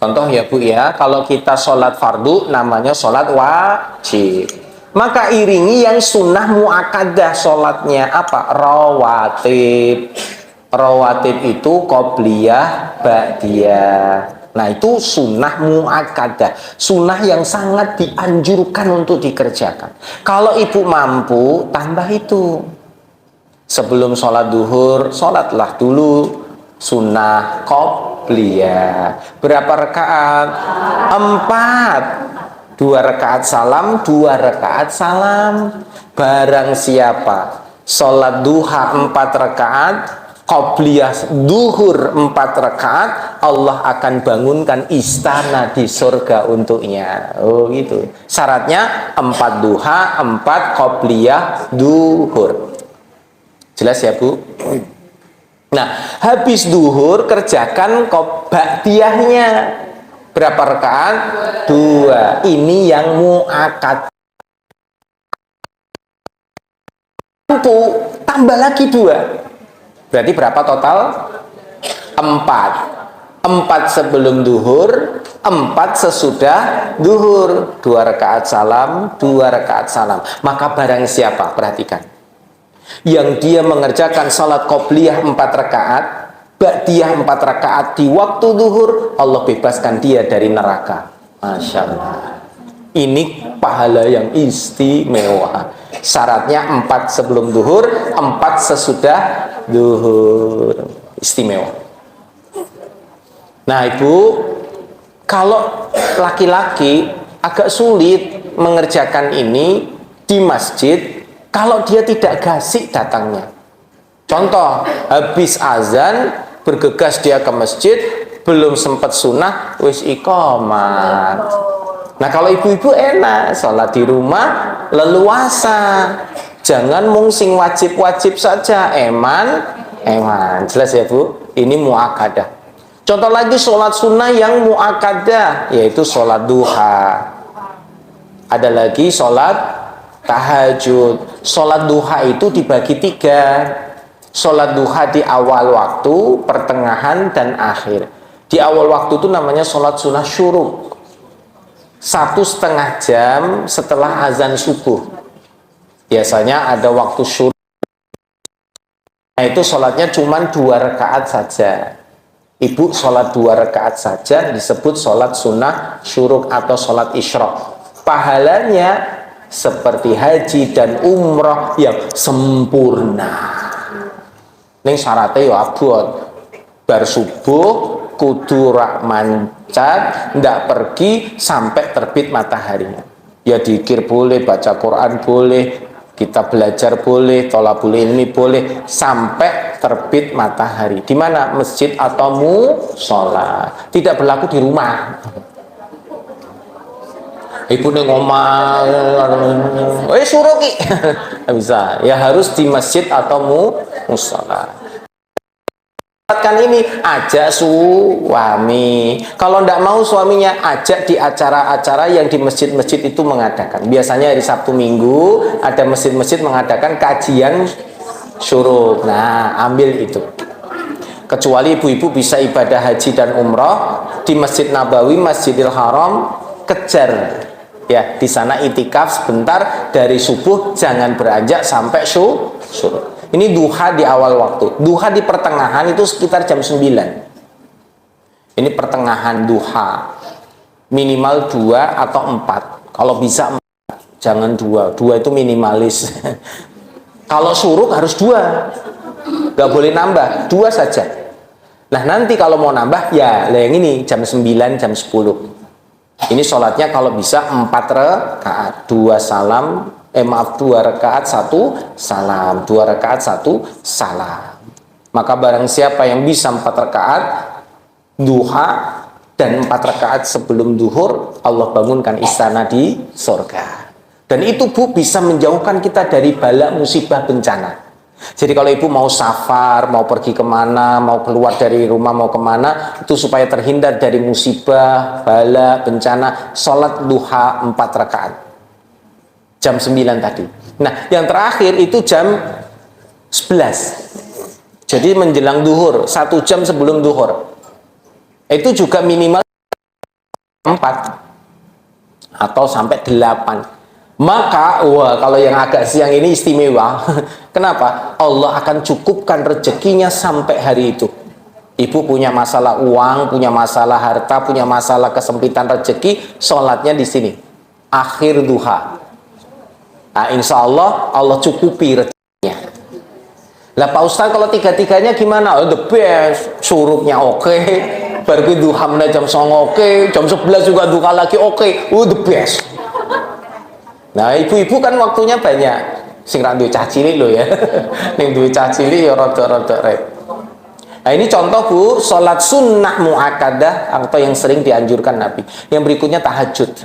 Contoh ya Bu ya, kalau kita sholat fardu namanya sholat wajib. Maka iringi yang sunnah muakkadah sholatnya apa? Rawatib. Rawatib itu qobliyah, ba'diyah. Nah itu sunnah muakkadah. Sunnah yang sangat dianjurkan untuk dikerjakan. Kalau ibu mampu, tambah itu. Sebelum sholat duhur, sholatlah dulu sunnah qobliyah. Berapa rakaat? 4. 2 rakaat salam, 2 rakaat salam. Barang siapa sholat duha 4 rakaat, qobliyah duhur 4 rakaat, Allah akan bangunkan istana di surga untuknya. Oh gitu. Syaratnya 4 duha, 4 qobliyah duhur. Jelas ya Bu? Nah, habis duhur kerjakan ba'diyahnya. Berapa rakaat? 2. Ini yang muakkad. Tambah lagi 2. Berarti berapa total? 4. 4 sebelum duhur, 4 sesudah duhur, 2 rakaat salam, 2 rakaat salam. Maka barang siapa, perhatikan, yang dia mengerjakan salat qobliyah 4 rakaat, ba'diyah 4 rakaat di waktu duhur, Allah bebaskan dia dari neraka. Masya Allah. Ini pahala yang istimewa. Syaratnya 4 sebelum duhur, 4 sesudah duhur. Istimewa. Nah Ibu, kalau laki-laki agak sulit mengerjakan ini di masjid kalau dia tidak gasik datangnya. Contoh, habis azan bergegas dia ke masjid, belum sempat sunnah, wis iqamat. Nah kalau ibu-ibu enak, sholat di rumah leluasa. Jangan mung sing wajib-wajib saja, eman. Jelas ya Bu? Ini muakkadah. Contoh lagi sholat sunnah yang muakkadah, yaitu sholat duha. Ada lagi sholat tahajud. Sholat duha itu dibagi 3. Sholat duha di awal waktu, pertengahan, dan akhir. Di awal waktu itu namanya sholat sunnah syuruk, 1,5 jam setelah azan subuh. Biasanya ada waktu syuruk. Nah itu sholatnya cuma 2 rakaat saja. Ibu sholat 2 rakaat saja disebut sholat sunnah syuruk atau sholat isyraq. Pahalanya seperti haji dan umrah yang sempurna. Ini syaratnya ya abot. Bar subuh kudu rak mancat, ndak pergi sampai terbit mataharinya. Ya dikir boleh, baca Quran boleh, kita belajar boleh, thalabul ilmi boleh, sampai terbit matahari. Di mana? Masjid atau mushola. Tidak berlaku di rumah. Ibu nih ngomong, suruh ki, bisa. Ya harus di masjid atau mushola. Kan ini ajak suami. Kalau ndak mau suaminya, ajak di acara-acara yang di masjid-masjid itu mengadakan. Biasanya hari Sabtu Minggu ada masjid-masjid mengadakan kajian syuruk. Nah, ambil itu. Kecuali ibu-ibu bisa ibadah haji dan umroh di Masjid Nabawi, Masjidil Haram, kejar. Ya, di sana itikaf sebentar dari subuh, jangan beranjak sampai syuruk. Ini duha di awal waktu. Duha di pertengahan itu sekitar jam 9. Ini pertengahan duha. Minimal 2 atau 4. Kalau bisa 4. Jangan 2. 2 itu minimalis. Kalau syuruk harus 2. Gak boleh nambah. 2 saja. Nah nanti kalau mau nambah, ya yang ini jam 9, jam 10. Ini sholatnya kalau bisa 4 rakaat. 2 salam, 2 rakaat 1 salam, 2 rakaat 1 salam. Maka barang siapa yang bisa 4 rakaat duha dan 4 rakaat sebelum duhur, Allah bangunkan istana di surga. Dan itu Bu bisa menjauhkan kita dari bala musibah bencana. Jadi kalau ibu mau safar, mau pergi kemana, mau keluar dari rumah, mau kemana, itu supaya terhindar dari musibah, bala, bencana, sholat duha 4 rakaat. Jam 9 tadi. Nah, yang terakhir itu jam 11. Jadi menjelang duhur, 1 jam sebelum duhur. Itu juga minimal 4 atau sampai 8. Maka, wah, kalau yang agak siang ini istimewa. Kenapa? Allah akan cukupkan rezekinya sampai hari itu. Ibu punya masalah uang, punya masalah harta, punya masalah kesempitan rezeki, sholatnya di sini. Akhir duha. Nah, insya Allah, Allah cukupi rezekinya. Lah Pak Ustaz, kalau tiga-tiganya gimana? Oh, the best. Surupnya oke. Baru duha jam 9 oke. Jam 11 juga duha lagi oke. Oh, the best. Nah, ibu-ibu kan waktunya banyak. Sing ra duwe cah cilik lho ya. Ning duwe cah cilik ya rada-rada repot. Nah, ini contoh Bu, sholat sunnah muakkadah atau yang sering dianjurkan Nabi. Yang berikutnya tahajud.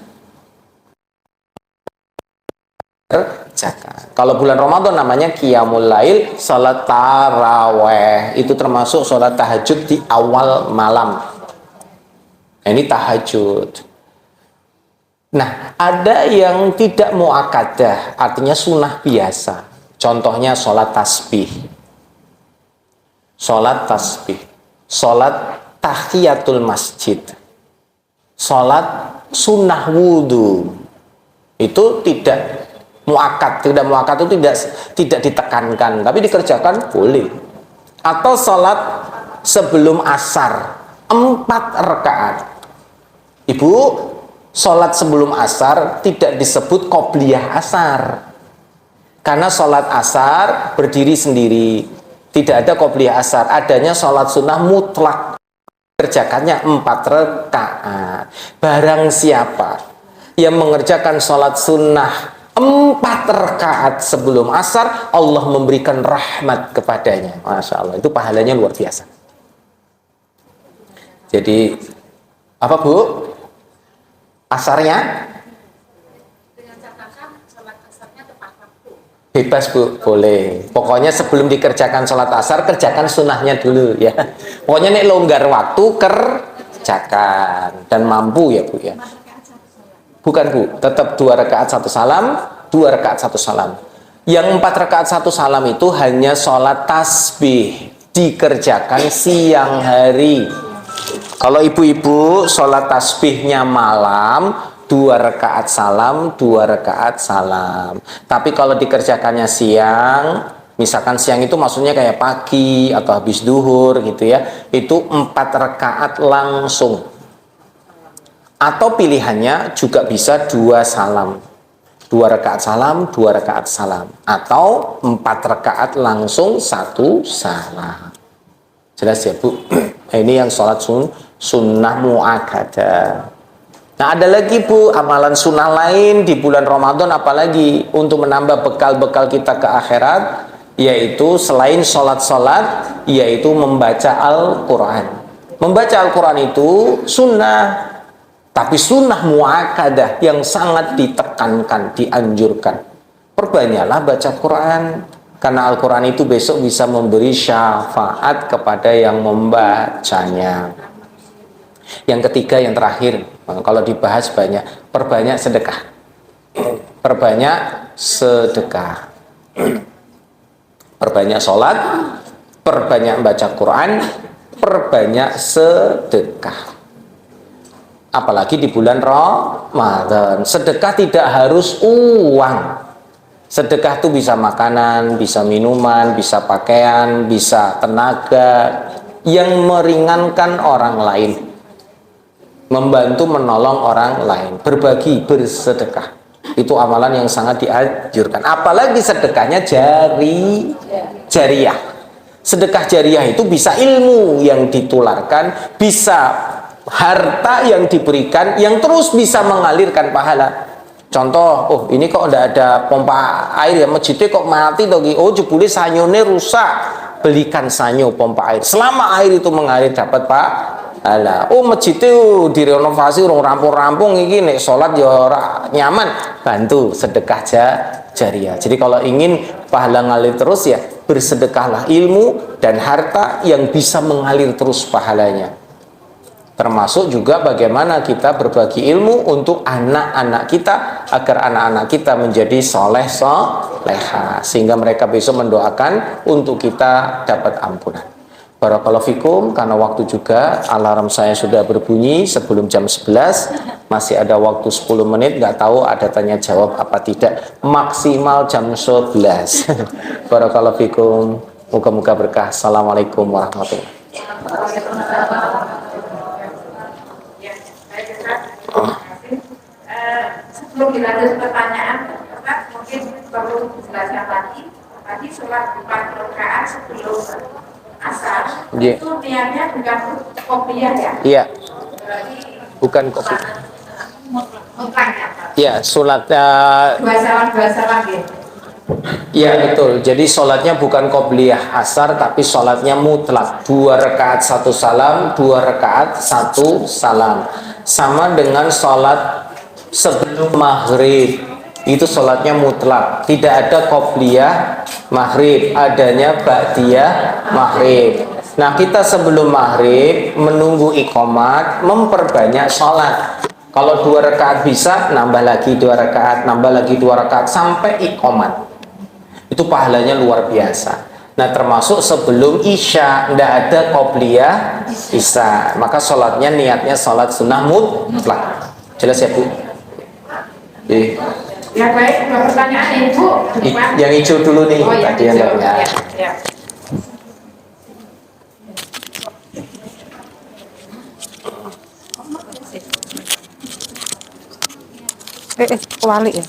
Jaga. Kalau bulan Ramadan namanya qiyamul lail, sholat taraweh. Itu termasuk sholat tahajud di awal malam. Nah, ini tahajud. Nah, ada yang tidak muakkadah, artinya sunnah biasa. Contohnya sholat tasbih. Sholat tasbih. Sholat tahiyatul masjid, sholat sunnah wudhu, itu tidak muakkad. Tidak muakkad itu tidak ditekankan, tapi dikerjakan boleh. Atau sholat sebelum asar 4 rakaat. Ibu, sholat sebelum asar tidak disebut qobliyah asar, karena sholat asar berdiri sendiri, tidak ada qobliyah asar. Adanya sholat sunnah mutlak, kerjakannya 4 rakaat. Barang siapa yang mengerjakan sholat sunnah 4 rakaat sebelum asar, Allah memberikan rahmat kepadanya. Masya Allah, itu pahalanya luar biasa. Jadi apa Bu? Asarnya? Dengan catatan sholat asarnya tepat waktu. Bebas Bu, boleh. Pokoknya sebelum dikerjakan sholat asar, kerjakan sunnahnya dulu ya. Pokoknya nek longgar waktu, kerjakan. Dan mampu ya Bu ya. Bukan Bu, tetap 2 rakaat 1 salam, 2 rakaat 1 salam. Yang 4 rakaat 1 salam itu hanya sholat tasbih, dikerjakan siang hari. Kalau ibu-ibu sholat tasbihnya malam, 2 rakaat salam, 2 rakaat salam. Tapi kalau dikerjakannya siang, misalkan siang itu maksudnya kayak pagi atau habis duhur gitu ya, itu 4 rakaat langsung. Atau pilihannya juga bisa 2 salam, 2 rakaat salam, 2 rakaat salam, atau 4 rakaat langsung 1 salam. Jelas ya Bu? Ini yang sholat sunnah muakkadah. Nah ada lagi Bu, amalan sunnah lain di bulan Ramadan, apalagi untuk menambah bekal-bekal kita ke akhirat, yaitu selain sholat-sholat, yaitu membaca Al-Quran. Membaca Al-Quran itu sunnah, tapi sunnah muakkadah yang sangat ditekankan, dianjurkan. Perbanyaklah baca Quran, karena Al-Quran itu besok bisa memberi syafaat kepada yang membacanya. Yang ketiga, yang terakhir, kalau dibahas banyak, perbanyak sedekah. Perbanyak sedekah. Perbanyak sholat, perbanyak baca Quran, perbanyak sedekah. Apalagi di bulan Ramadan. Sedekah tidak harus uang. Sedekah itu bisa makanan, bisa minuman, bisa pakaian, bisa tenaga yang meringankan orang lain, membantu menolong orang lain, berbagi, bersedekah. Itu amalan yang sangat dianjurkan. Apalagi sedekahnya jariyah. Sedekah jariyah itu bisa ilmu yang ditularkan, bisa harta yang diberikan yang terus bisa mengalirkan pahala. Contoh, oh ini kok udah ada pompa air ya, masjidnya kok mati togi. Oh jebule sanyone rusak, belikan sanyo pompa air. Selama air itu mengalir dapat pahala. Oh masjid itu direnovasi urung rampung-rampung, iki nek sholat ya ora nyaman, bantu sedekah jariyah. Jadi kalau ingin pahala ngalir terus ya, bersedekahlah ilmu dan harta yang bisa mengalir terus pahalanya. Termasuk juga bagaimana kita berbagi ilmu untuk anak-anak kita, agar anak-anak kita menjadi soleh-solehah, sehingga mereka besok mendoakan untuk kita dapat ampunan. Barakallahu fikum. Karena waktu juga alarm saya sudah berbunyi sebelum jam 11, masih ada waktu 10 menit, nggak tahu ada tanya jawab apa tidak, maksimal jam 11. Barakallahu fikum, moga-moga berkah. Assalamualaikum warahmatullahi wabarakatuh. Sebelum dilanjut pertanyaan, Pak, mungkin perlu dijelaskan lagi. Tadi sholat 4 rakaat sebelum asar, itu niatnya bukan qobliyah ya? Iya. Bukan qobliyah. Mutlak ya? Iya, sholat 2 salam gitu. Iya betul. Jadi sholatnya bukan qobliyah asar, tapi sholatnya mutlak. 2 rakaat 1 salam, 2 rakaat 1 salam. Sama dengan sholat sebelum maghrib, itu sholatnya mutlak. Tidak ada qobliyah maghrib, adanya ba'diyah maghrib. Nah kita sebelum maghrib menunggu iqomat, memperbanyak sholat. Kalau 2 rakaat bisa, nambah lagi 2 rakaat, nambah lagi 2 rakaat sampai iqomat. Itu pahalanya luar biasa. Nah, termasuk sebelum Isya, tidak ada qobliyah Isya. Maka sholatnya niatnya sholat sunnah mutlak. Jelas ya, Bu? Ya baik, pertanyaan Ibu. Yang hijau dulu nih, oh, tadi yang ya. Ya. Wali ya.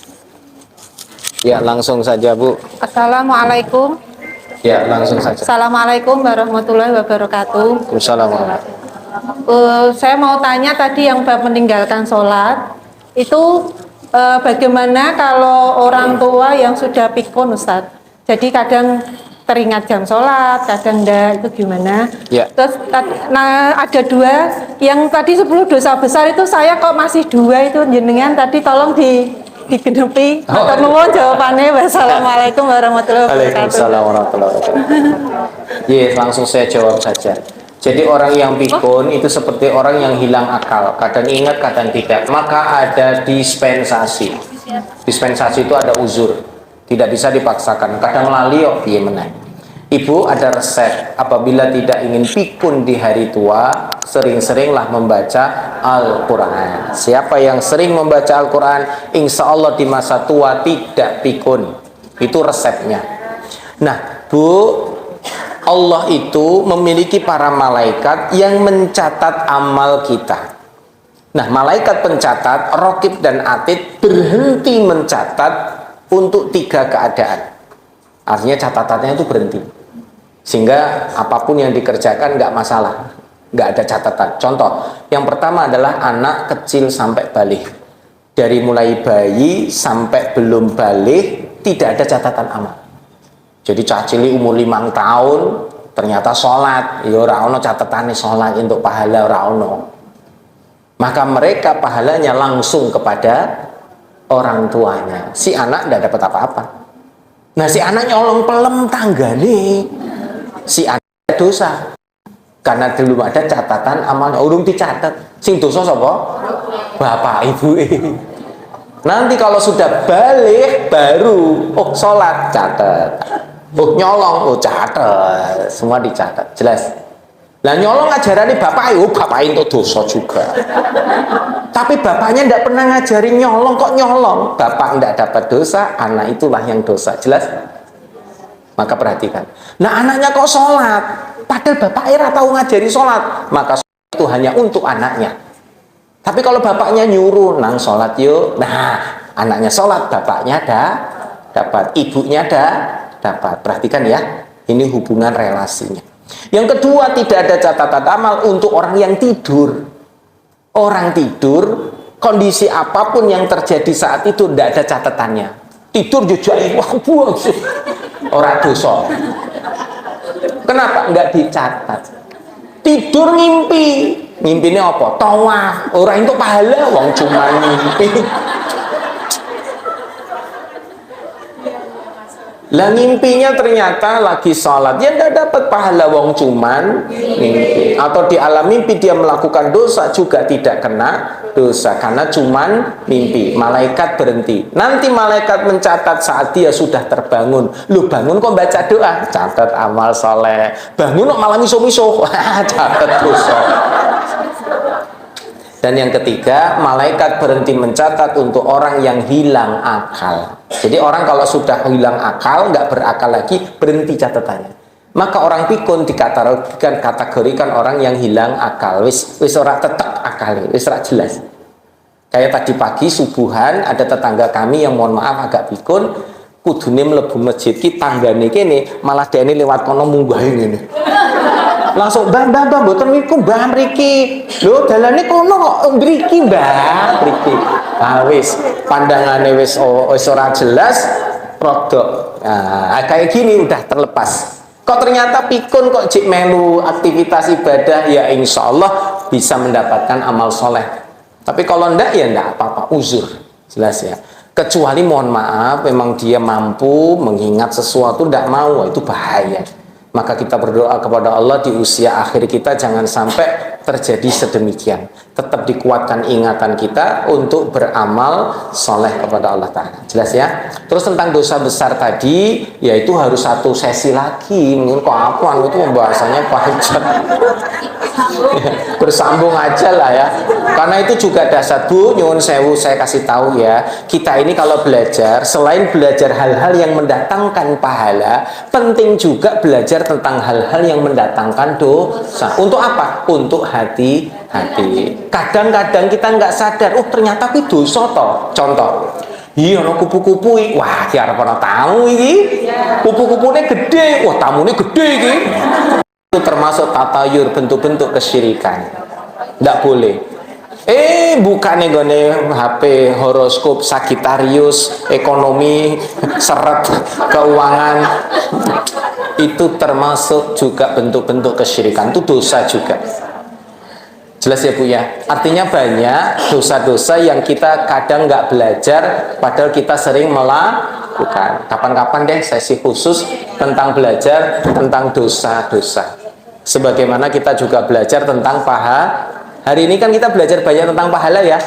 Ya, langsung saja, Bu. Assalamualaikum. Ya, langsung saja. Assalamualaikum warahmatullahi wabarakatuh. Assalamualaikum. Saya mau tanya tadi yang bab meninggalkan sholat itu bagaimana kalau orang tua yang sudah pikun, Ustaz? Jadi kadang teringat jam sholat, kadang enggak, itu gimana? Ya. Terus nah ada dua yang tadi 10 dosa besar itu saya kok masih dua itu jenengan tadi tolong digenepi atau mohon jawabannya. Wassalamualaikum warahmatullahi wabarakatuh. Waalaikumsalam warahmatullahi wabarakatuh. Yes, langsung saya jawab saja. Jadi orang yang pikun itu seperti orang yang hilang akal, kadang ingat, kadang tidak. Maka ada dispensasi. Dispensasi itu ada uzur, tidak bisa dipaksakan. Kadang lali kok piye meneh. Ibu ada resep, apabila tidak ingin pikun di hari tua, sering-seringlah membaca Al-Quran. Siapa yang sering membaca Al-Quran, insya Allah di masa tua tidak pikun. Itu resepnya. Nah, Bu, Allah itu memiliki para malaikat yang mencatat amal kita. Nah, malaikat pencatat, Raqib dan Atid berhenti mencatat untuk 3 keadaan. Artinya catatannya itu berhenti, sehingga apapun yang dikerjakan nggak masalah, nggak ada catatan. Contoh, yang pertama adalah anak kecil sampai balik. Dari mulai bayi sampai belum balik tidak ada catatan amal. Jadi cacili umur 5 tahun ternyata sholat, ya ora ono catatane sholat untuk pahala, ora ono. Maka mereka pahalanya langsung kepada orang tuanya. Si anak tidak dapat apa-apa. Nah, si anak nyolong pelem tangga nih, si anak dosa karena belum ada catatan amalnya. Urung dicatat. Sing dosa sapa? Bapak ibu. Nanti kalau sudah balik baru sholat catat, nyolong catat, semua dicatat, jelas. Lah nyolong ngajarane bapak, bapak itu dosa juga. Tapi bapaknya tidak pernah ngajarin nyolong, kok nyolong? Bapak tidak dapat dosa, anak itulah yang dosa, jelas? Maka perhatikan. Nah, anaknya kok sholat, padahal bapaknya tahu ngajari sholat, maka sholat itu hanya untuk anaknya. Tapi kalau bapaknya nyuruh, nang sholat yuk, nah anaknya sholat, bapaknya dapat, ibunya dapat. Perhatikan ya, ini hubungan relasinya. Yang kedua, tidak ada catatan amal untuk orang yang tidur. Orang tidur, kondisi apapun yang terjadi saat itu tidak ada catatannya. Tidur juga, wah buang sih, orang dosa. Kenapa nggak dicatat? Tidur ngimpi, ngimpinya apa? Tawaf, orang itu pahala, wong cuma ngimpi. Lah ngimpinya ternyata lagi sholat, ya tidak dapat pahala, wong cuman mimpi. Atau di alam mimpi dia melakukan dosa juga tidak kena dosa karena cuman mimpi. Malaikat berhenti. Nanti malaikat mencatat saat dia sudah terbangun. Lu bangun kok baca doa, catat amal soleh. Bangun kok malah miso-miso, catat dosa. Dan yang ketiga, malaikat berhenti mencatat untuk orang yang hilang akal. Jadi orang kalau sudah hilang akal, nggak berakal lagi, berhenti catatannya. Maka orang pikun kategorikan orang yang hilang akal. Wis ora tetek akal, wis ora jelas. Kayak tadi pagi subuhan ada tetangga kami yang mohon maaf agak pikun, kudune mlebu masjid ki tanggane kene, malah dene lewat kono munggah ngene. Langsung mbah mboten niku mbah mriki. Lho dalane kono kok mriki mbah mriki. Ah wis pandangane wis ora jelas rodok. Nah, kayak gini udah terlepas. Kok ternyata pikun kok jik melu aktivitas ibadah, ya insya Allah bisa mendapatkan amal soleh. Tapi kalau ndak ya ndak apa-apa, uzur. Jelas ya. Kecuali mohon maaf memang dia mampu mengingat sesuatu ndak mau, itu bahaya. Maka kita berdoa kepada Allah di usia akhir kita jangan sampai terjadi sedemikian. Tetap dikuatkan ingatan kita untuk beramal soleh kepada Allah Ta'ala. Jelas ya? Terus tentang dosa besar tadi, yaitu harus satu sesi lagi. Mungkin kok apa itu pembahasannya panjang. Bersambung aja lah ya. Karena itu juga dasar, Bu, nyuwun sewu saya kasih tahu ya. Kita ini kalau belajar, selain belajar hal-hal yang mendatangkan pahala, penting juga belajar tentang hal-hal yang mendatangkan dosa. Untuk apa? Untuk hati-hati. Kadang-kadang kita nggak sadar, oh ternyata itu dosa toh. Contoh, iya, ono kupu-kupu, wah, kiara pernah tamu ini, kupu-kupunya gede, wah tamunya gede ini. Itu termasuk tatayur, bentuk-bentuk kesyirikan. Nggak boleh. Bukannya gone HP horoskop Sagittarius, ekonomi, seret, keuangan, itu termasuk juga bentuk-bentuk kesyirikan. Itu dosa juga. Jelas ya Bu ya? Artinya banyak dosa-dosa yang kita kadang nggak belajar, padahal kita sering melakukan. Kapan-kapan deh sesi khusus tentang belajar tentang dosa-dosa. Sebagaimana kita juga belajar tentang pahala. Hari ini kan kita belajar banyak tentang pahala ya.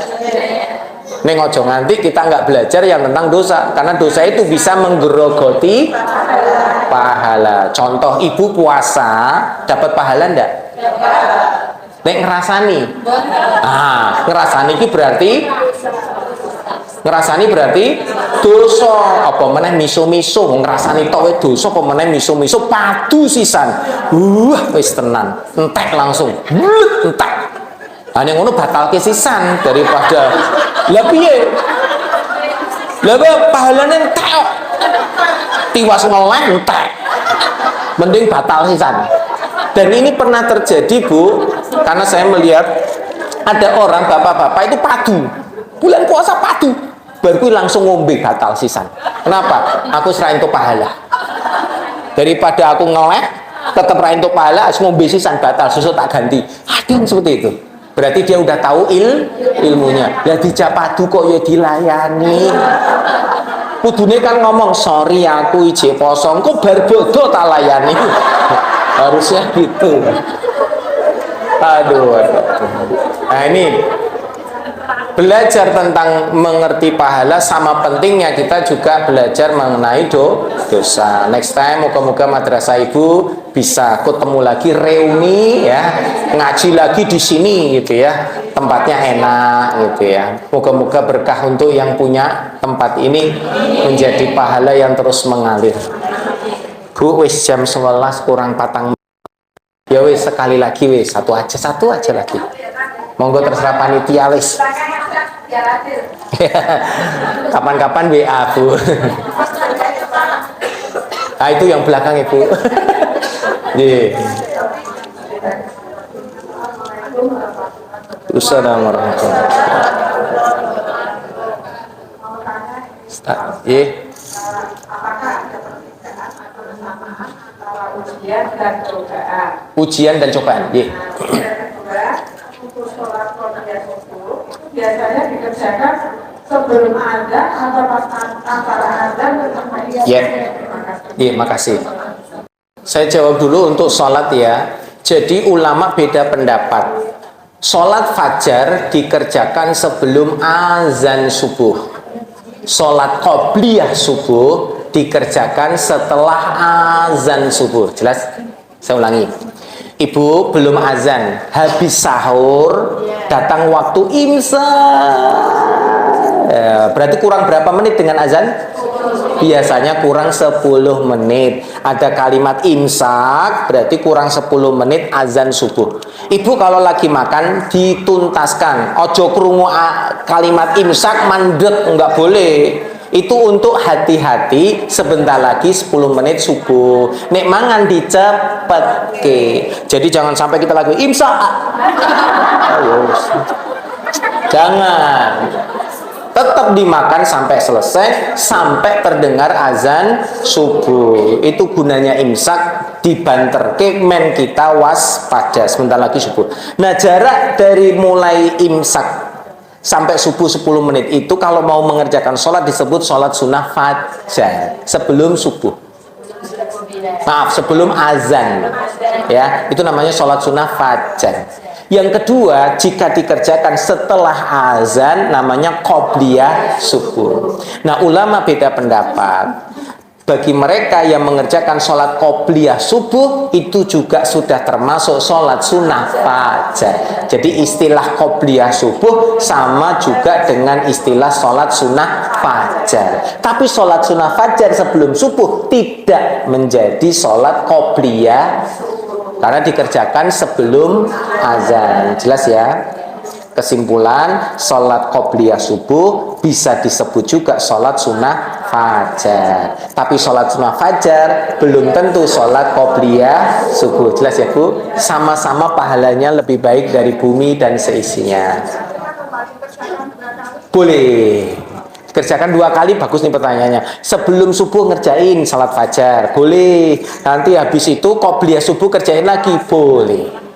Nih ojo nganti kita nggak belajar yang tentang dosa, karena dosa itu bisa menggerogoti pahala. Contoh, ibu puasa dapat pahala ndak? Nek ngerasani. Ngerasani itu berarti dosa. Apa meneh miso-miso ngerasani tok dosa, apa meneh miso-miso padu sisan. Wis tenan, entek langsung. Entek. Hanya ngono batal kesisan daripada lah piye? Lah pahalane entek. Tiwas ngeleh entek. Mending batal sisan. Dan ini pernah terjadi Bu, karena saya melihat ada orang bapak-bapak itu padu, bulan puasa padu, baru langsung ngombe batal sisan. Kenapa? Aku serahin untuk pahala. Daripada aku ngeleh, tetap rahin untuk pahala, harus ngombe sisan batal, susu tak ganti. Ada yang seperti itu. Berarti dia udah tahu ilmunya. Ya dijak padu kok ya dilayani. Kudune kan ngomong, sorry aku ije posong, kok bar bodo tak layani. Harusnya gitu. Aduh. Nah ini belajar tentang mengerti pahala, sama pentingnya kita juga belajar mengenai dosa. Next time moga-moga madrasah ibu bisa ketemu lagi, reuni ya, ngaji lagi di sini gitu ya. Tempatnya enak gitu ya. Moga-moga berkah untuk yang punya tempat ini, menjadi pahala yang terus mengalir. Bu, wis jam 11 kurang 4. Ya wis sekali lagi wis, satu aja lagi. Monggo terserah panitia wis. Kapan-kapan WA Bu. Nah itu yang belakang Ibu. Assalamualaikum warahmatullahi wabarakatuh. Ujian dan cobaan. Untuk sholat qobliyah subuh biasanya dikerjakan sebelum azan atau pas antara azan dan tahiyat. Iya, makasih. Saya jawab dulu untuk sholat ya. Jadi ulama beda pendapat. Sholat fajar dikerjakan sebelum azan subuh. Sholat qobliyah subuh dikerjakan setelah azan subuh. Jelas? Saya ulangi. Ibu belum azan, habis sahur, datang waktu imsak. Berarti kurang berapa menit dengan azan? Biasanya kurang 10 menit. Ada kalimat imsak, berarti kurang 10 menit azan subuh. Ibu kalau lagi makan dituntaskan. Ojo krungu kalimat imsak mandek, enggak boleh. Itu untuk hati-hati, sebentar lagi 10 menit subuh. Nek mangan dicepetke. Jadi jangan sampai kita lagi imsak. Jangan. Tetap dimakan sampai selesai, sampai terdengar azan subuh. Itu gunanya imsak, dibanterke men kita waspada, sebentar lagi subuh. Nah, jarak dari mulai imsak sampai subuh 10 menit itu kalau mau mengerjakan sholat disebut sholat sunnah fajar sebelum subuh. Maaf, sebelum azan. Ya, itu namanya sholat sunnah fajar. Yang kedua, jika dikerjakan setelah azan namanya qobliyah subuh. Nah, ulama beda pendapat. Bagi mereka yang mengerjakan sholat qobliyah subuh itu juga sudah termasuk sholat sunnah fajar. Jadi istilah qobliyah subuh sama juga dengan istilah sholat sunnah fajar. Tapi sholat sunnah fajar sebelum subuh tidak menjadi sholat qobliyah karena dikerjakan sebelum azan. Jelas ya? Kesimpulan, sholat qobliyah subuh bisa disebut juga sholat sunnah fajar. Tapi sholat sunnah fajar belum tentu sholat qobliyah subuh. Jelas ya Bu? Sama-sama pahalanya lebih baik dari bumi dan seisinya. Boleh. Kerjakan 2 kali, bagus nih pertanyaannya. Sebelum subuh ngerjain sholat fajar, boleh. Nanti habis itu qobliyah subuh kerjain lagi, boleh.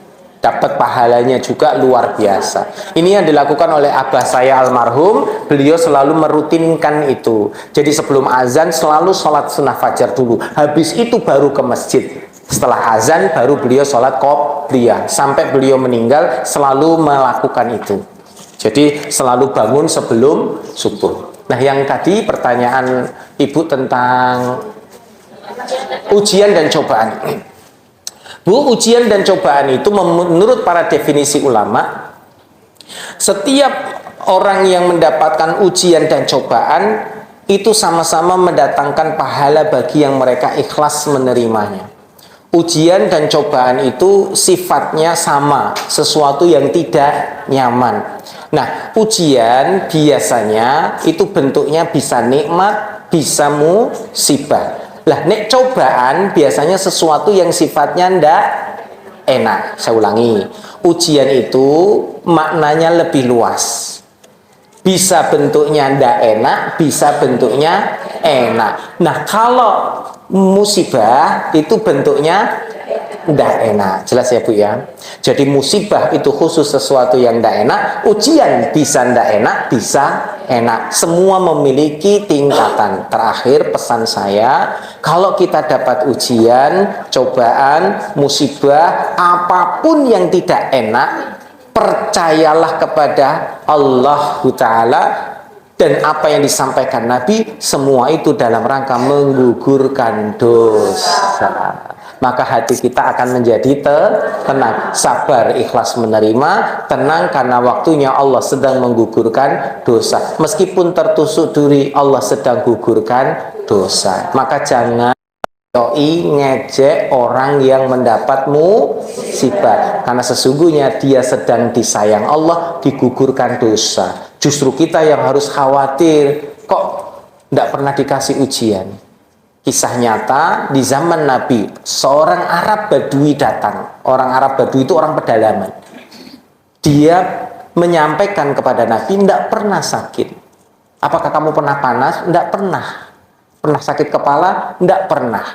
Dapat pahalanya juga luar biasa. Ini yang dilakukan oleh abah saya almarhum. Beliau selalu merutinkan itu. Jadi sebelum azan selalu sholat sunnah fajar dulu. Habis itu baru ke masjid. Setelah azan baru beliau sholat qobliyah. Sampai beliau meninggal selalu melakukan itu. Jadi selalu bangun sebelum subuh. Nah, yang tadi pertanyaan ibu tentang ujian dan cobaan. Bu, ujian dan cobaan itu menurut para definisi ulama, setiap orang yang mendapatkan ujian dan cobaan itu sama-sama mendatangkan pahala bagi yang mereka ikhlas menerimanya. Ujian dan cobaan itu sifatnya sama, sesuatu yang tidak nyaman. Nah, ujian biasanya itu bentuknya bisa nikmat, bisa musibah. Lah, nek cobaan biasanya sesuatu yang sifatnya ndak enak. Saya ulangi, ujian itu maknanya lebih luas. Bisa bentuknya ndak enak, bisa bentuknya enak. Nah, kalau musibah itu bentuknya ndak enak. Jelas ya Bu ya? Jadi musibah itu khusus sesuatu yang ndak enak. Ujian bisa ndak enak, bisa enak. Semua memiliki tingkatan. Terakhir pesan saya, kalau kita dapat ujian, cobaan, musibah, apapun yang tidak enak, percayalah kepada Allah Ta'ala. Dan apa yang disampaikan Nabi, semua itu dalam rangka menggugurkan dosa. Maka hati kita akan menjadi tenang, sabar, ikhlas menerima, tenang karena waktunya Allah sedang menggugurkan dosa. Meskipun tertusuk duri, Allah sedang gugurkan dosa. Maka jangan ngejek orang yang mendapat musibah, karena sesungguhnya dia sedang disayang Allah, digugurkan dosa. Justru kita yang harus khawatir, kok tidak pernah dikasih ujian. Kisah nyata di zaman Nabi, seorang Arab Badui datang. Orang Arab Badui itu orang pedalaman. Dia menyampaikan kepada Nabi, tidak pernah sakit. Apakah kamu pernah panas? Tidak pernah. Pernah sakit kepala? Tidak pernah.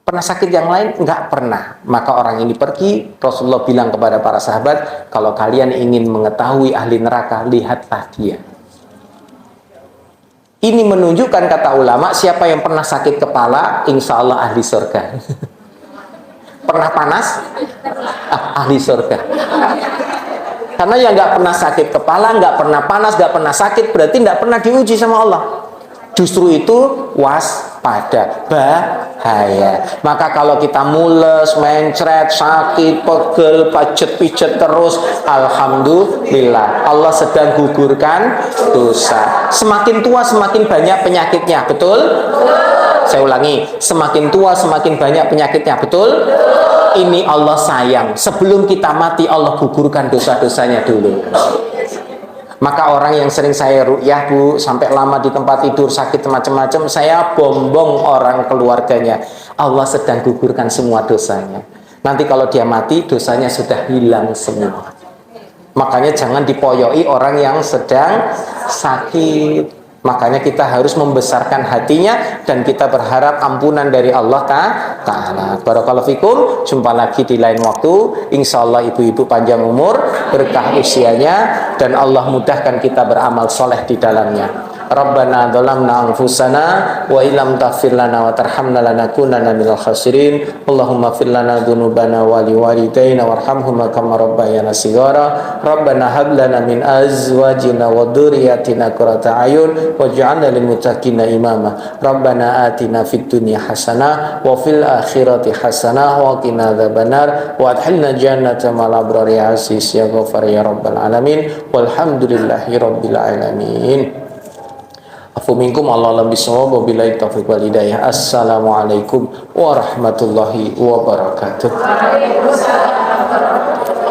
Pernah sakit yang lain? Enggak pernah. Maka orang ini pergi, Rasulullah bilang kepada para sahabat, kalau kalian ingin mengetahui ahli neraka, lihatlah dia. Ini menunjukkan, kata ulama, siapa yang pernah sakit kepala, insya Allah ahli surga. Pernah panas? Ahli surga. Karena yang nggak pernah sakit kepala, nggak pernah panas, nggak pernah sakit, berarti nggak pernah diuji sama Allah. Justru itu waspada, bahaya. Maka kalau kita mules, mencret, sakit, pegel, pijet-pijet terus, alhamdulillah, Allah sedang gugurkan dosa. Semakin tua semakin banyak penyakitnya, betul? Saya ulangi, semakin tua semakin banyak penyakitnya, betul? Ini Allah sayang. Sebelum kita mati, Allah gugurkan dosa-dosanya dulu. Maka orang yang sering saya ruqyah, Bu, sampai lama di tempat tidur, sakit macam-macam, saya bombong orang keluarganya. Allah sedang gugurkan semua dosanya. Nanti kalau dia mati, dosanya sudah hilang semua. Makanya jangan dipoyoi orang yang sedang sakit. Makanya kita harus membesarkan hatinya dan kita berharap ampunan dari Allah Ta'ala. Barakallahu fikum. Jumpa lagi di lain waktu. Insya Allah ibu-ibu panjang umur, berkah usianya, dan Allah mudahkan kita beramal soleh di dalamnya. Rabbana dzalamna anfusana wa illam taghfir lana wa tarhamna lanakunanna minal khasirin. Allahumma fir lana dzunubana wa liwalidayna warhamhuma kama rabbayana shighara. Rabbana hab lana min azwajina wa dzurriyyatina qurrata a'yun waj'alna lil muttaqina imama. Rabbana atina fid dunya hasanah wa fil akhirati hasanah wa qina adzabannar wa adkhilna jannata ma'al abrar ya aziz ya ghafar ya rabbal alamin walhamdulillahi rabbil alamin. Afu minkum Allah lam bisawab wa billahi taufiq wal hidayah. Assalamualaikum warahmatullahi wabarakatuh. Waalaikumsalam warahmatullahi wabarakatuh.